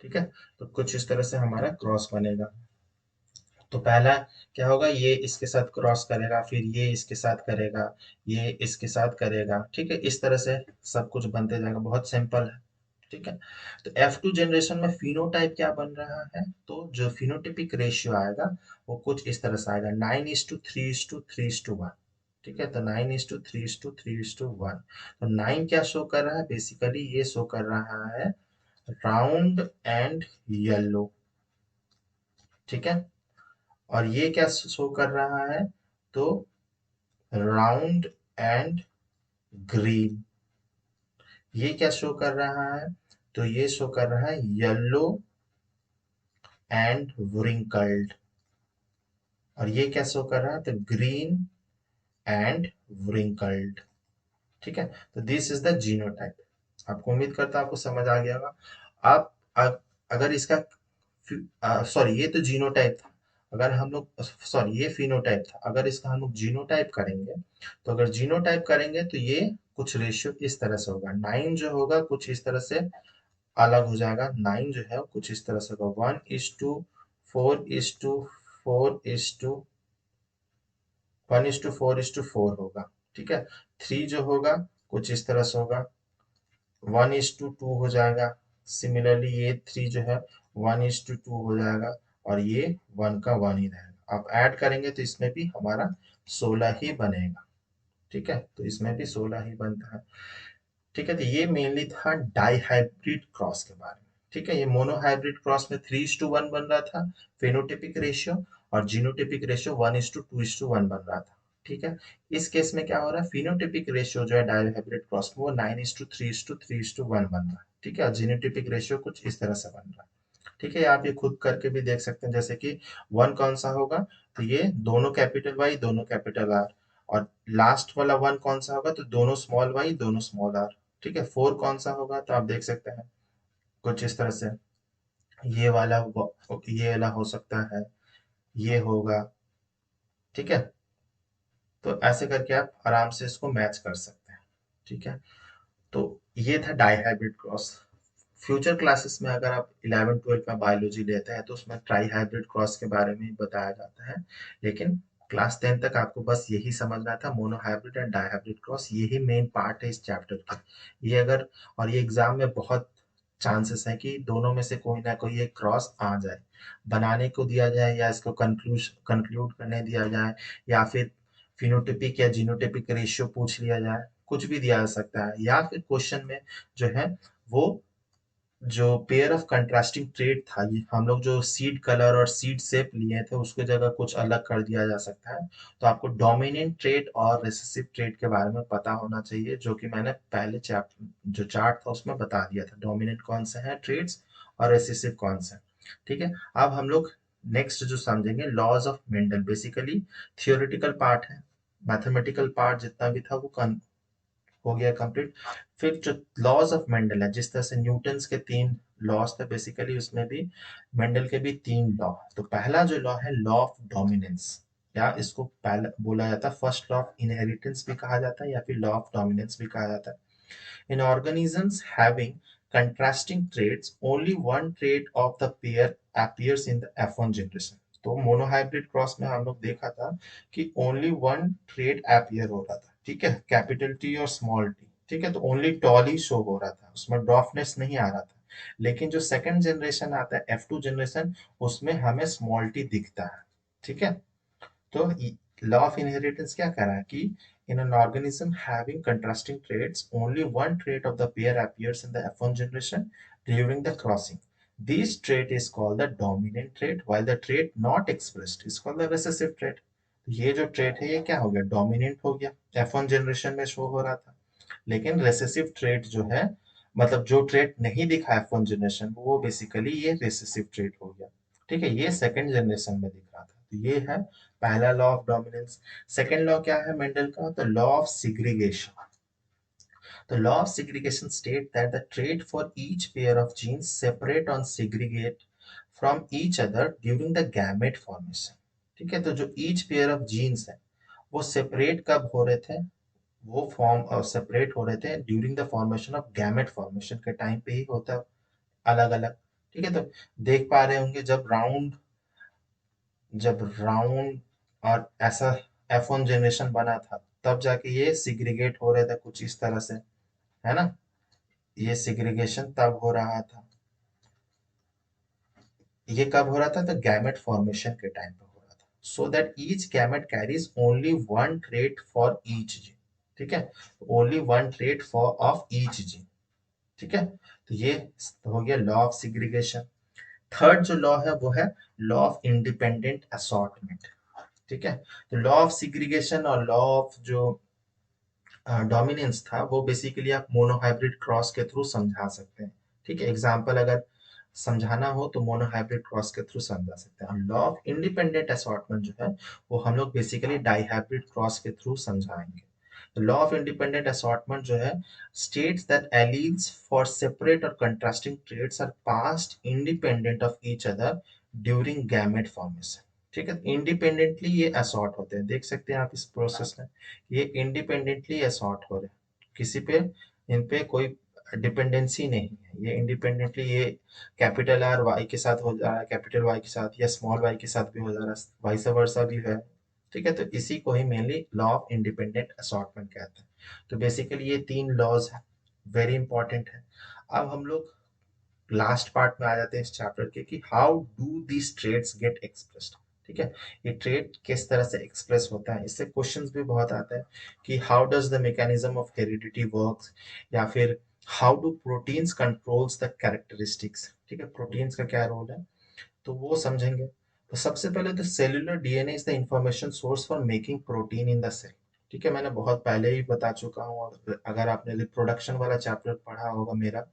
ठीक है, तो कुछ इस तरह से हमारा क्रॉस बनेगा। तो पहला क्या होगा, ये इसके साथ क्रॉस करेगा, फिर ये इसके साथ करेगा, ये इसके साथ करेगा। ठीक है, इस तरह से सब कुछ बनते जाएगा, बहुत सिंपल है। ठीक है, तो F2 जनरेशन में फिनोटाइप क्या बन रहा है, तो जो फिनोटिपिक रेशियो आएगा वो कुछ इस तरह से आएगा, 9:3:3:1। ठीक है, तो 9:3:3:1। तो 9 क्या शो कर रहा है, बेसिकली ये शो कर रहा है राउंड एंड येलो। ठीक है, और ये क्या शो कर रहा है, तो राउंड एंड ग्रीन। ये क्या शो कर रहा है, तो ये शो कर रहा है येलो एंड व्रिंकल्ड। और ये क्या शो कर रहा है, तो ग्रीन एंड व्रिंकल्ड। ठीक है, तो दिस इज द जीनोटाइप। आपको उम्मीद करता हूं आपको समझ आ गया होगा। आप अगर इसका सॉरी, ये तो जीनोटाइप था। अगर हम लोग, सॉरी, ये फिनोटाइप था। अगर इसका हम लोग जीनोटाइप करेंगे, तो अगर जीनोटाइप करेंगे तो ये कुछ रेशियो इस तरह से होगा। 9 जो होगा कुछ इस तरह से अलग हो जाएगा। 9 जो है कुछ इस तरह से होगा, 1:4:1:4 होगा। ठीक है। 3 जो होगा कुछ इस तरह से होगा, 1:2 हो जाएगा। सिमिलरली ये 3 जो है 1:2 हो जाएगा, और ये 1 का 1 ही रहेगा। आप ऐड करेंगे तो इसमें भी हमारा 16 ही बनेगा। ठीक है, तो इसमें भी 16 ही बनता है। ठीक है, तो ये मेनली था डाइहाइब्रिड क्रॉस के बारे में। ठीक है, ये मोनोहाइब्रिड क्रॉस में 3:1 बन रहा था फेनोटिपिक रेशियो, और जीनोटिपिक रेशियो 1:2:1 बन रहा था। ठीक है, इस केस में क्या हो रहा है, फिनोटिपिक रेशियो जो है डाइहाइब्रिड क्रॉस में वो 9:3:3:1 बन रहा है। ठीक है, और जीनोटिपिक रेशियो कुछ इस तरह से बन रहा है। ठीक है, आप ये खुद करके भी देख सकते हैं, जैसे कि 1 कौन सा होगा, तो ये दोनों कैपिटल वाई दोनों कैपिटल आर, और लास्ट वाला 1 कौन सा होगा, तो दोनों स्मॉल वाई दोनों स्मॉल आर। ठीक है, 4 कौन सा होगा, तो आप देख सकते हैं कुछ इस तरह से, ये वाला ये वाला हो सकता है, ये होगा। ठीक है, तो ऐसे करके आप आराम से इसको मैच कर सकते हैं। ठीक है, तो ये था डाइहाइब्रिड क्रॉस। फ्यूचर क्लासेस में अगर आप 11 12 में बायोलॉजी लेते हैं तो उसमें ट्राई हाइब्रिड क्रॉस के बारे में बताया जाता है, लेकिन क्लास 10 तक आपको बस यही समझना था, mono hybrid and dihybrid cross यही मेन पार्ट है इस चैप्टर का। ये अगर, और ये एग्जाम में बहुत चांसेस है कि दोनों में से कोई ना कोई एक क्रॉस आ जाए, बनाने को दिया जाए या इसको कंक्लूड करने दिया जाए, या फिर फिनोटिपिक या जीनोटिपिक रेशियो पूछ लिया जाए, कुछ भी दिया जा सकता है, या फिर क्वेश्चन में जो है वो जो पेयर ऑफ कंट्रास्टिंग ट्रेड था, ये हम लोग जो सीड कलर और सीड शेप लिए थे उसकी जगह कुछ अलग कर दिया जा सकता है। तो आपको डोमिनेंट ट्रेड और रिसेसिव ट्रेड के बारे में पता होना चाहिए, जो कि मैंने पहले चैप्टर जो चार्ट था उसमें बता दिया था, डोमिनेंट कौन से हैं ट्रेड्स और रिसेसिव कौन से हैं। ठीक है, अब हम लोग नेक्स्ट जो समझेंगे laws of Mendel, basically theoretical part है, मैथमेटिकल पार्ट जितना भी था वो हो गया कंप्लीट। फिर जो लॉज ऑफ मेंडल है, जिस तरह से न्यूटन्स के 3 लॉज थे, बेसिकली उसमें भी मेंडल के भी 3 लॉ। तो पहला जो लॉ है लॉ ऑफ डोमिनेंस, या इसको पहला बोला जाता है फर्स्ट लॉ ऑफ इनहेरिटेंस भी कहा जाता है, या फिर लॉ ऑफ डोमिनेंस भी कहा जाता है। In organisms having contrasting traits, only one trait of the pair appears in the F1 generation। तो मोनोहाइब्रिड क्रॉस में हम लोग देखा था कि ओनली वन ट्रेट अपीयर हो रहा था। ठीक है, कैपिटल टी और स्मॉल टी। ठीक है, तो ओनली टॉल ही शो हो रहा था, उसमें ड्रॉफनेस नहीं आ रहा था। लेकिन जो सेकंड जनरेशन आता है F2 जनरेशन, उसमें हमें स्मॉल टी दिखता है। ठीक है, तो लॉ ऑफ इनहेरिटेंस क्या कह रहा है कि in an organism having contrasting traits, only one trait of the pair appears in the F1 generation during the crossing. This trait is called the dominant trait, while the trait not expressed is called the recessive trait. ये जो trait है ये क्या हो गया, dominant हो गया, F1 generation में शो हो रहा था। लेकिन रेसेसिव ट्रेट जो है, मतलब जो ट्रेट नहीं दिखा F1 जनरेशन, वो बेसिकली ये रेसेसिव ट्रेट हो गया। ठीक है, ये सेकंड जनरेशन में दिख रहा था। तो ये है पहला law of dominance. Second law क्या है मेंडल का, तो law of segregation. The law of segregation states that the trait for each pair of genes separate and segregate from each other during the gamete formation। ठीक है, तो जो each pair of genes है वो separate कब हो रहे थे, वो फॉर्म सेपरेट हो रहे थे during the formation of gamete, formation के टाइम पे ही होता है अलग अलग। ठीक है, तो देख पा रहे होंगे जब राउंड और ऐसा F1 जनरेशन बना था, तब जाके ये सिग्रीगेट हो रहे थे कुछ इस तरह से, है ना। ये सिग्रीगेशन तब हो रहा था, ये कब हो रहा था, तो गैमेट फॉर्मेशन के टाइम पे हो रहा था। So that each gamete carries only one trait for each gene. ठीक है, only one trait for of each gene. ठीक है, तो ये हो गया लॉ ऑफ सिग्रीगेशन। थर्ड जो लॉ है वो है लॉ ऑफ इंडिपेंडेंट असॉर्टमेंट। ठीक है, तो लॉ ऑफ सिग्रीगेशन और लॉ ऑफ जो डोमिनेंस था वो बेसिकली आप मोनोहाइब्रिड क्रॉस के थ्रू समझा सकते हैं। ठीक है, एग्जांपल अगर समझाना हो तो मोनोहाइब्रिड क्रॉस के थ्रू समझा सकते हैं। लॉ ऑफ इंडिपेंडेंट असॉर्टमेंट जो है वो हम लोग बेसिकली डाइहाइब्रिड क्रॉस के थ्रू समझाएंगे। लॉ ऑफ इंडिपेंडेंट असॉर्टमेंट जो है states that alleles for separate or contrasting traits are passed independent of each other during gamete formation। ठीक है, इंडिपेंडेंटली ये असॉर्ट होते हैं, देख सकते हैं आप इस प्रोसेस में, ये इंडिपेंडेंटली असॉर्ट हो रहे हैं। किसी पे इन पे कोई डिपेंडेंसी नहीं है, ये इंडिपेंडेंटली ये कैपिटल आर वाई के साथ हो जा रहा है, कैपिटल वाई के साथ या स्मॉल वाई के साथ भी हो जा रहा है, वाइस वर्सा भी है। ठीक है, तो इसी को ही mainly law of independent assortment कहते हैं। तो बेसिकली ये तीन लॉज है, वेरी इंपॉर्टेंट है। अब हम लोग लास्ट पार्ट में आ जाते हैं इस चैप्टर के कि how do these traits get expressed. ठीक है, ये ट्रेड किस तरह से एक्सप्रेस होता है, इससे क्वेश्चंस भी बहुत आता है कि how does the mechanism of heredity works, या फिर how do proteins controls the characteristics. ठीक है, प्रोटीन्स का क्या रोल है, तो वो समझेंगे। तो सबसे पहले तो cellular DNA is the information source for making protein in the cell. ठीक है, मैंने बहुत पहले ही बता चुका हूँ, और अगर आपने रिप्रोडक्शन वाला चैप्टर पढ़ा होगा मेरा,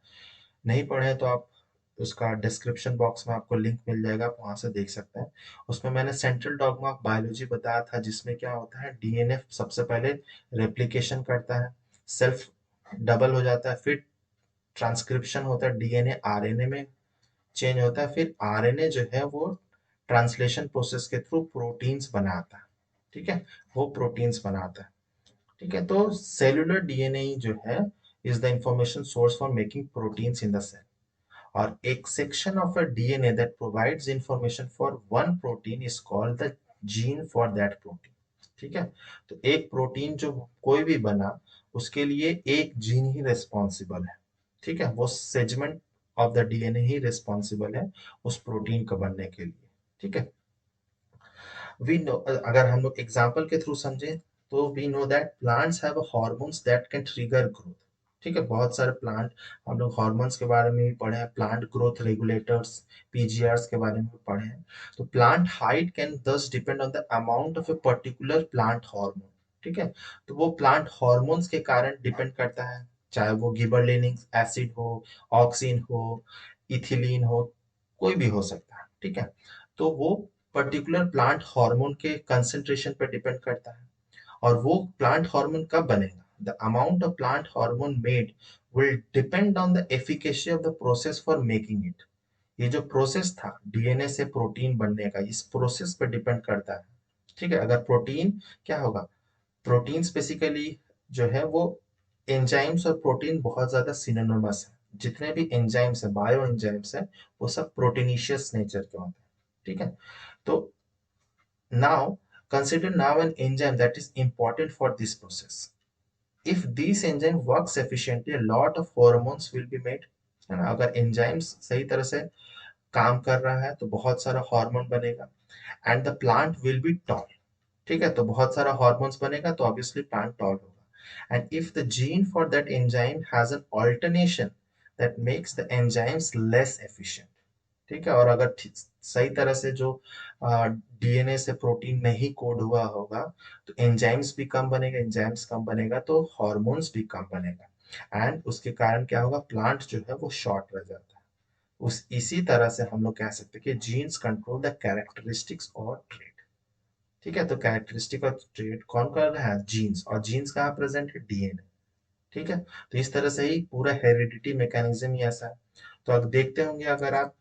नहीं पढ़े तो आप उसका डिस्क्रिप्शन बॉक्स में आपको लिंक मिल जाएगा, आप वहां से देख सकते हैं। उसमें मैंने सेंट्रल डॉग्मा ऑफ बायोलॉजी बताया था, जिसमें क्या होता है, डीएनए सबसे पहले रेप्लिकेशन करता है, सेल्फ डबल हो जाता है, फिर ट्रांसक्रिप्शन होता है, डीएनए आरएनए में चेंज होता है, फिर आरएनए जो है वो ट्रांसलेशन प्रोसेस के थ्रू प्रोटीन्स बनाता है। ठीक है, वो प्रोटीन्स बनाता है। ठीक है, तो सेलुलर डीएनए जो है is the information source for making proteins in the cell. और एक section of a DNA that provides information for one protein is called the gene for that protein. ठीक है, तो एक प्रोटीन जो कोई भी बना, उसके लिए एक जीन ही रिस्पॉन्सिबल है। ठीक है, वो segment of the DNA he responsible है उस प्रोटीन को बनने के लिए। ठीक है, वी नो, अगर हम लोग एग्जांपल के थ्रू समझें, तो we know that plants have hormones that can trigger growth. ठीक है, बहुत सारे प्लांट, हम लोग हार्मोन्स के बारे में भी पढ़े हैं, प्लांट ग्रोथ रेगुलेटर्स पीजीआरस के बारे में भी पढ़े हैं। तो प्लांट हाइट कैन दस depend on the amount of a particular plant hormone. ठीक है, तो वो प्लांट हार्मोन्स के कारण डिपेंड करता है, चाहे वो गिबरलिनिक एसिड हो, ऑक्सिन हो, इथिलीन हो, कोई भी हो सकता है। ठीक है, तो वो पर्टिकुलर प्लांट हार्मोन के कंसंट्रेशन पर डिपेंड करता है। और वो प्लांट हार्मोन कब बनेगा, the amount of plant hormone made will depend on the efficacy of the process for making it. ये जो प्रोसेस था डीएनए से प्रोटीन बनने का, इस प्रोसेस पे डिपेंड करता है। ठीक है, अगर प्रोटीन, क्या होगा, प्रोटीन्स बेसिकली जो है वो, एंजाइम्स और प्रोटीन बहुत ज्यादा सिनोनिमस है। जितने भी एंजाइम्स है, बायो एंजाइम्स है, वो सब प्रोटीनिशियस नेचर के होते हैं। ठीक है, तो now consider now an enzyme that is important for this process. If this enzyme works efficiently, a lot of hormones will be made, है ना। अगर एंजाइम्स सही तरह से काम कर रहा है तो बहुत सारा हार्मोन बनेगा, and the plant will be toll. ठीक है, तो बहुत सारा हार्मोन्स बनेगा तो ऑब्वियसली प्लांट टॉल होगा। And if the gene for that enzyme has an alternation that makes the enzymes less efficient. ठीक है, और अगर सही तरह से जो डीएनए से प्रोटीन नहीं कोड हुआ होगा, तो एंजाइम्स भी कम बनेगा, एंजाइम्स कम बनेगा तो हार्मोन्स भी कम बनेगा, एंड उसके कारण क्या होगा, प्लांट जो है वो शॉर्ट रह जाता है। उस इसी तरह से हम लोग कह सकते हैं कि जीन्स कंट्रोल द कैरेक्टरिस्टिक्स और ट्रेट। ठीक है, तो कैरेक्टरिस्टिक और ट्रेट कौन कर रहा है, जीन्स, और जीन्स कहाँ प्रेजेंट है, डीएनए। ठीक है, तो इस तरह से ही पूरा हेरिडिटी मैकेनिज्म ही ऐसा है। तो अब देखते होंगे, अगर आप,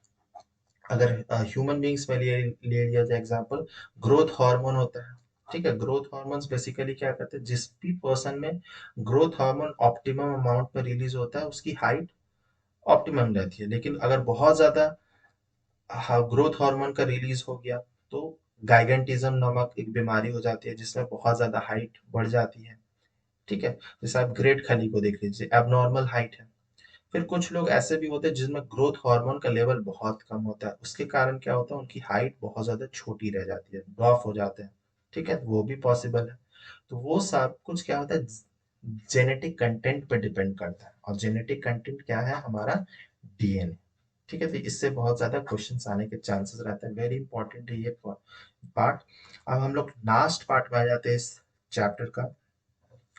अगर ह्यूमन बींग्स में ले लिया जाए एग्जांपल, ग्रोथ हार्मोन होता है। ठीक है, ग्रोथ हार्मोन्स बेसिकली क्या करते हैं, जिस भी पर्सन में ग्रोथ हार्मोन ऑप्टिमम अमाउंट में रिलीज होता है, उसकी हाइट ऑप्टिमम रहती है। लेकिन अगर बहुत ज्यादा ग्रोथ हार्मोन का रिलीज हो गया, तो गाइगेंटिज्म नामक एक बीमारी हो जाती है, जिसमें बहुत ज्यादा हाइट बढ़ जाती है। ठीक है, जैसे आप ग्रेट खली को देख लीजिए, एबनॉर्मल हाइट है। फिर कुछ लोग ऐसे भी होते हैं जिनमें ग्रोथ हार्मोन का लेवल बहुत कम होता है, उसके कारण क्या होता है, उनकी हाइट बहुत ज्यादा छोटी रह जाती है, ड्रॉप हो जाते हैं। ठीक है, वो भी पॉसिबल है। तो वो सब कुछ क्या होता है, जेनेटिक कंटेंट पे डिपेंड करता है, और जेनेटिक कंटेंट क्या है, हमारा डीएनए। ठीक है, तो इससे बहुत ज्यादा क्वेश्चंस आने के चांसेस रहते हैं, वेरी इंपॉर्टेंट है ये पार्ट। अब हम लोग लास्ट पार्ट में आ जाते हैं इस चैप्टर का,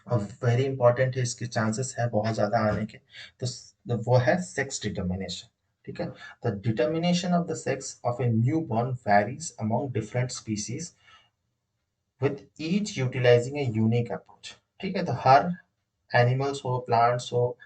और वेरी इंपॉर्टेंट है, इसके चांसेस है बहुत ज्यादा आने के। तो वो है सेक्स डिटर्मिनेशन। ठीक है, the determination of the sex of a new born varies among different species with each utilising a unique approach. ठीक है, तो हर एनिमल्स हो, प्लांट्स हो,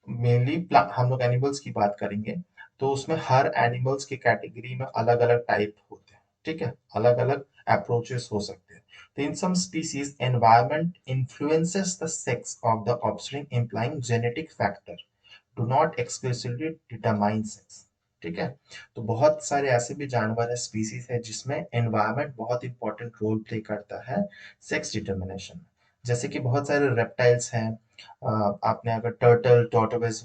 मेनली हम लोग एनिमल्स की बात करेंगे, तो उसमें हर एनिमल्स की कैटेगरी में अलग अलग टाइप होते हैं। ठीक है, अलग अलग अप्रोचेस हो सकते हैं। तो in some species environment influences the sex of the offspring implying genetic factor do not exclusively determine sex. ठीक है, तो बहुत सारे ऐसे भी जानवर है, स्पीसीज है, जिसमें एनवायरमेंट बहुत इंपॉर्टेंट रोल प्ले करता है सेक्स डिटर्मिनेशन में। जैसे कि बहुत सारे रेप्टाइल्स हैं, आपने अगर टर्टल टॉर्टोइज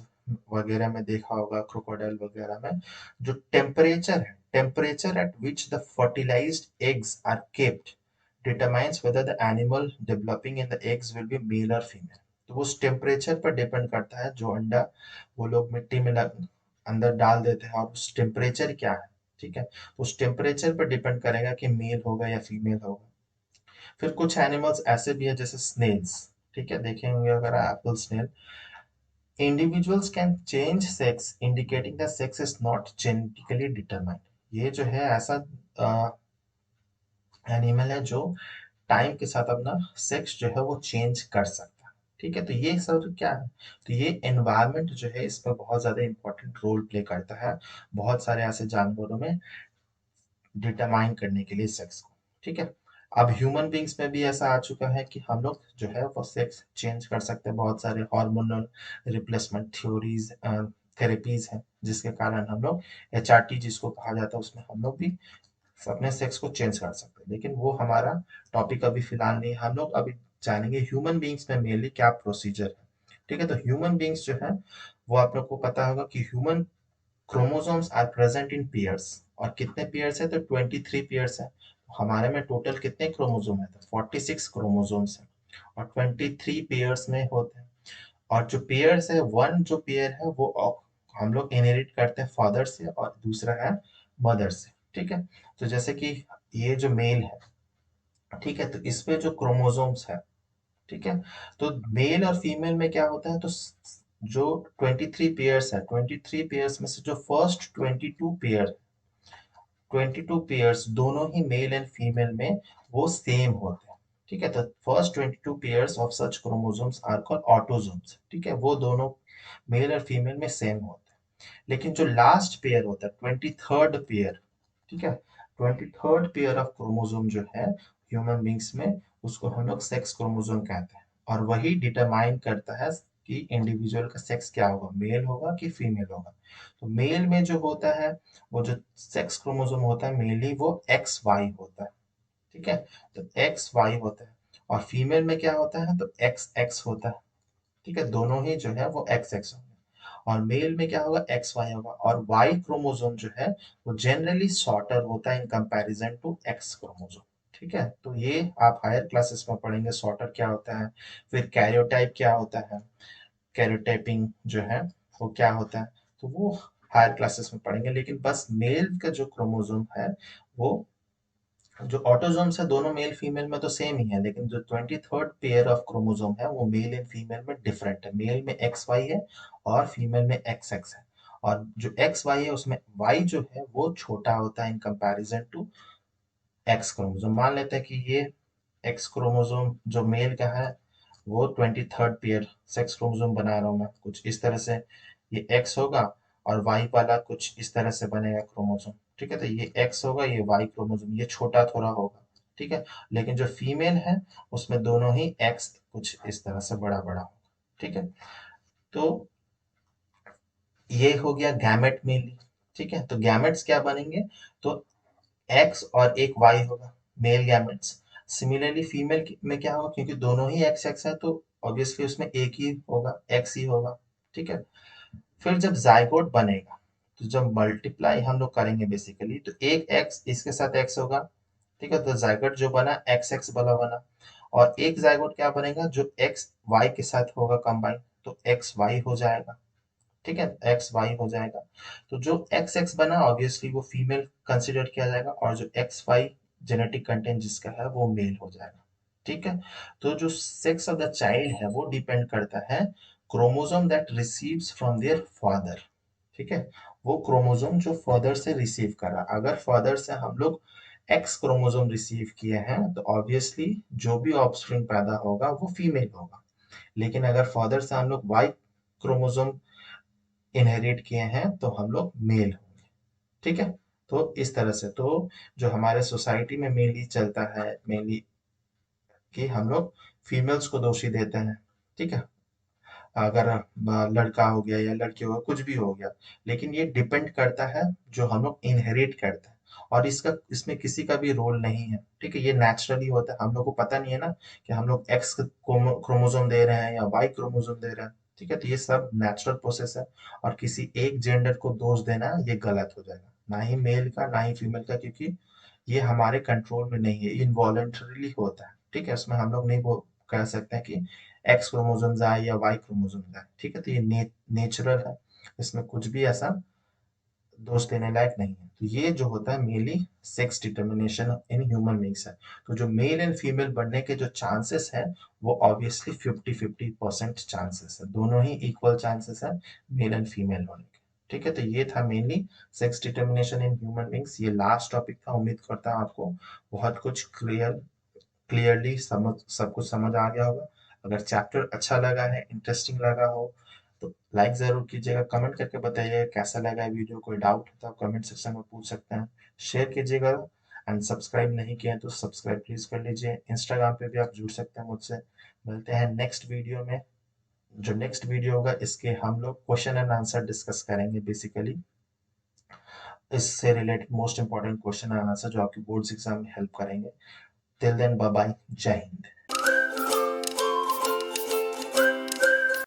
वगैरह में देखा होगा, क्रोकोडाइल वगैरह में, जो टेम्परेचर है, temperature at which the fertilised eggs are kept determines whether the animal developing in the eggs will be male और फीमेल। तो उस टेम्परेचर पर डिपेंड करता है, जो अंडा वो लोग मिट्टी में अंदर डाल देते हैं, और उस टेम्परेचर क्या है। ठीक है, तो उस टेम्परेचर पर डिपेंड करेगा कि मेल होगा या फीमेल होगा। फिर कुछ एनिमल्स ऐसे भी है जैसे स्नेल्स। ठीक है, देखेंगे अगर apple snail, individuals can change sex indicating the sex is not genetically determined। ये जो है ऐसा एनिमल है जो टाइम के साथ अपना सेक्स जो है वो चेंज कर सकता है। ठीक है, तो ये सब क्या है, तो ये एनवायरनमेंट जो है इस पर बहुत ज्यादा इंपॉर्टेंट रोल प्ले करता है बहुत सारे ऐसे जानवरों में डिटरमाइन करने के लिए सेक्स को। ठीक है, अब ह्यूमन बींग्स में भी ऐसा आ चुका है कि हम लोग जो है वो सेक्स चेंज कर सकते हैं। बहुत सारे हार्मोनल रिप्लेसमेंट थ्योरीज थेरेपीज हैं, जिसके कारण हम लोग HRT जिसको कहा जाता है, उसमें हम लोग भी अपने सेक्स को चेंज कर सकते हैं। लेकिन वो हमारा टॉपिक अभी फिलहाल नहीं है। हम लोग अभी जानेंगे ह्यूमन बींग्स में मेनली क्या प्रोसीजर है। ठीक है, तो ह्यूमन बींग्स जो है वो आप लोग को पता होगा कि human chromosomes are present in pairs. और कितने पेयर्स है, तो 23 पेयर्स है। हमारे में टोटल कितने क्रोमोसोम है, तो 46 क्रोमोसोम्स है, और 23 पेयर्स में होते हैं। और जो पेयर्स है, वन जो पेयर है वो हम लोग इनहेरिट करते हैं फादर से, और दूसरा है मदर से। ठीक है, तो जैसे कि ये जो मेल है, ठीक है, तो इसमें जो क्रोमोसोम्स है, ठीक है, तो मेल और फीमेल में क्या होता है, तो जो 23 पेयर्स है, 23 पेयर्स में से जो फर्स्ट 22 पेयर्स दोनों ही मेल एंड फीमेल में वो सेम होते हैं। ठीक है, तो first 22 pairs of such chromosomes are called autosomes. ठीक है, वो दोनों मेल और फीमेल में सेम होते हैं। लेकिन जो लास्ट पेयर होता है, 23rd पेयर, ठीक है, 23rd पेयर ऑफ क्रोमोसोम जो है ह्यूमन बींग्स में, उसको हम लोग सेक्स क्रोमोसोम कहते हैं। और वही डिटरमाइन करता है कि इंडिविजुअल का सेक्स क्या होगा, मेल होगा कि फीमेल होगा। तो मेल में जो होता है, वो जो सेक्स क्रोमोसोम होता है मेनली वो XY होता है। ठीक है, तो XY होता है। और फीमेल में क्या होता है, तो XX होता है। ठीक है, दोनों ही जो है वो XX होंगे। और मेल में क्या होगा, XY होगा। और Y क्रोमोसोम जो है वो जनरली शॉर्टर होता है in comparison to X chromosome. ठीक है, तो ये आप हायर क्लासेस में पढ़ेंगे शॉर्टर क्या होता है, फिर कैरियोटाइप क्या होता है, कैरियोटाइपिंग जो है वो क्या होता है, तो वो हायर क्लासेस में पढ़ेंगे। लेकिन बस मेल का जो क्रोमोसोम है, वो जो ऑटोसोम्स है दोनों मेल फीमेल में तो सेम ही है, लेकिन जो 23rd पेयर ऑफ क्रोमोसोम है वो मेल एंड फीमेल में डिफरेंट है। मेल में XY है और फीमेल में XX है। और जो XY है उसमें Y जो है वो छोटा होता है in comparison to X chromosome. मान लेते हैं कि ये X क्रोमोसोम जो मेल का है वो 23rd पेयर सेक्स क्रोमोसोम बना रहा हूँ मैं कुछ इस तरह से, ये X होगा, और Y वाला कुछ इस तरह से बनेगा क्रोमोसोम। ठीक है, तो ये X होगा, ये Y क्रोमोसोम, ये छोटा थोड़ा होगा। ठीक है, लेकिन जो फीमेल है उसमें दोनों ही X कुछ इस तरह से बड़ा बड़ा होगा। ठीक है, तो ये हो गया गैमेट मेनली। ठीक है, तो गैमेट्स क्या बनेंगे, तो एक्स और एक वाई होगा, मेल गैमेट्स। सिमिलरली फीमेल में क्या होगा, क्योंकि दोनों ही एक्स एक्स है तो ऑब्वियसली उसमें एक ही होगा, एक्स ही होगा। ठीक है, फिर जब जाइगोट बनेगा, तो जब मल्टीप्लाई हम लोग करेंगे बेसिकली, तो एक एक्स इसके साथ एक्स होगा। ठीक है, तो जाइगोट जो बना एक्स एक्स वाला बना। और एक जाइगोट क्या बनेगा, जो एक्स वाई के साथ होगा कंबाइन, तो एक्स वाई हो जाएगा। ठीक है, एक्स वाई हो जाएगा। तो जो एक्स एक्स बना ऑब्वियसली वो फीमेल कंसिडर किया जाएगा, और जो एक्स वाई जेनेटिक कंटेंट जिसका है वो मेल हो जाएगा। ठीक है, तो जो सेक्स ऑफ द चाइल्ड है वो डिपेंड करता है chromosome that receives from their father. ठीक है, वो क्रोमोसोम जो फादर से रिसीव कर रहा, अगर फादर से हम लोग एक्स क्रोमोसोम रिसीव किए हैं तो ऑब्वियसली जो भी ऑफस्प्रिंग पैदा होगा वो फीमेल होगा। लेकिन अगर फादर से हम लोग वाई क्रोमोसोम इनहेरिट किए हैं तो हम लोग मेल होंगे। ठीक है, तो इस तरह से तो जो हमारे सोसाइटी में मेनली चलता है, मेनली कि हम लोग फीमेल्स को दोषी देते हैं, ठीक है। अगर लड़का हो गया या लड़की हो गया, कुछ भी हो गया, लेकिन ये डिपेंड करता है जो हम लोग इनहेरिट करते हैं, और इसका इसमें किसी का भी रोल नहीं है, ठीक है। ये नेचुरली होता है, हम लोग को पता नहीं है ना कि हम लोग एक्स क्रोमोसोम दे रहे हैं या वाई क्रोमोसोम दे रहे हैं, ठीक है। तो ये सब नेचुरल प्रोसेस है, और किसी एक जेंडर को दोष देना ये गलत हो जाएगा, ना ही मेल का ना ही फीमेल का, क्योंकि ये हमारे कंट्रोल में नहीं है, इनवॉलंटरीली होता है, ठीक है। इसमें हम लोग नहीं कह सकते हैं कि एक्स क्रोमोसोम्स आए या वाई क्रोमोसोम्स आए, ठीक है। तो ये नेचुरल है, इसमें कुछ भी ऐसा दोष देने लायक नहीं है। तो ये जो होता है mainly sex determination in human beings है। तो जो मेल एंड फीमेल बनने के जो चांसेस है वो ऑब्वियसली 50-50% चांसेस है, दोनों ही इक्वल चांसेस है मेल एंड फीमेल होने के, ठीक है। तो ये था mainly sex determination in human beings. ये लास्ट टॉपिक था, उम्मीद करता हूँ आपको बहुत कुछ क्लियरली समझ सब कुछ समझ आ गया होगा। अगर चैप्टर अच्छा लगा है, इंटरेस्टिंग लगा हो, तो लाइक जरूर कीजिएगा, कमेंट करके बताइए कैसा लगा है वीडियो। कोई डाउट है तो आप कमेंट सेक्शन में पूछ सकते हैं, शेयर कीजिएगा, एंड सब्सक्राइब नहीं किया है तो सब्सक्राइब प्लीज कर लीजिए। इंस्टाग्राम पे भी आप जुड़ सकते हैं मुझसे। मिलते हैं नेक्स्ट वीडियो में। जो नेक्स्ट वीडियो होगा इसके हम लोग क्वेश्चन एंड आंसर डिस्कस करेंगे, बेसिकली इससे related most important question and answer जो आपकी बोर्ड्स एग्जाम में हेल्प करेंगे। टिल देन बाय बाय, जय हिंद।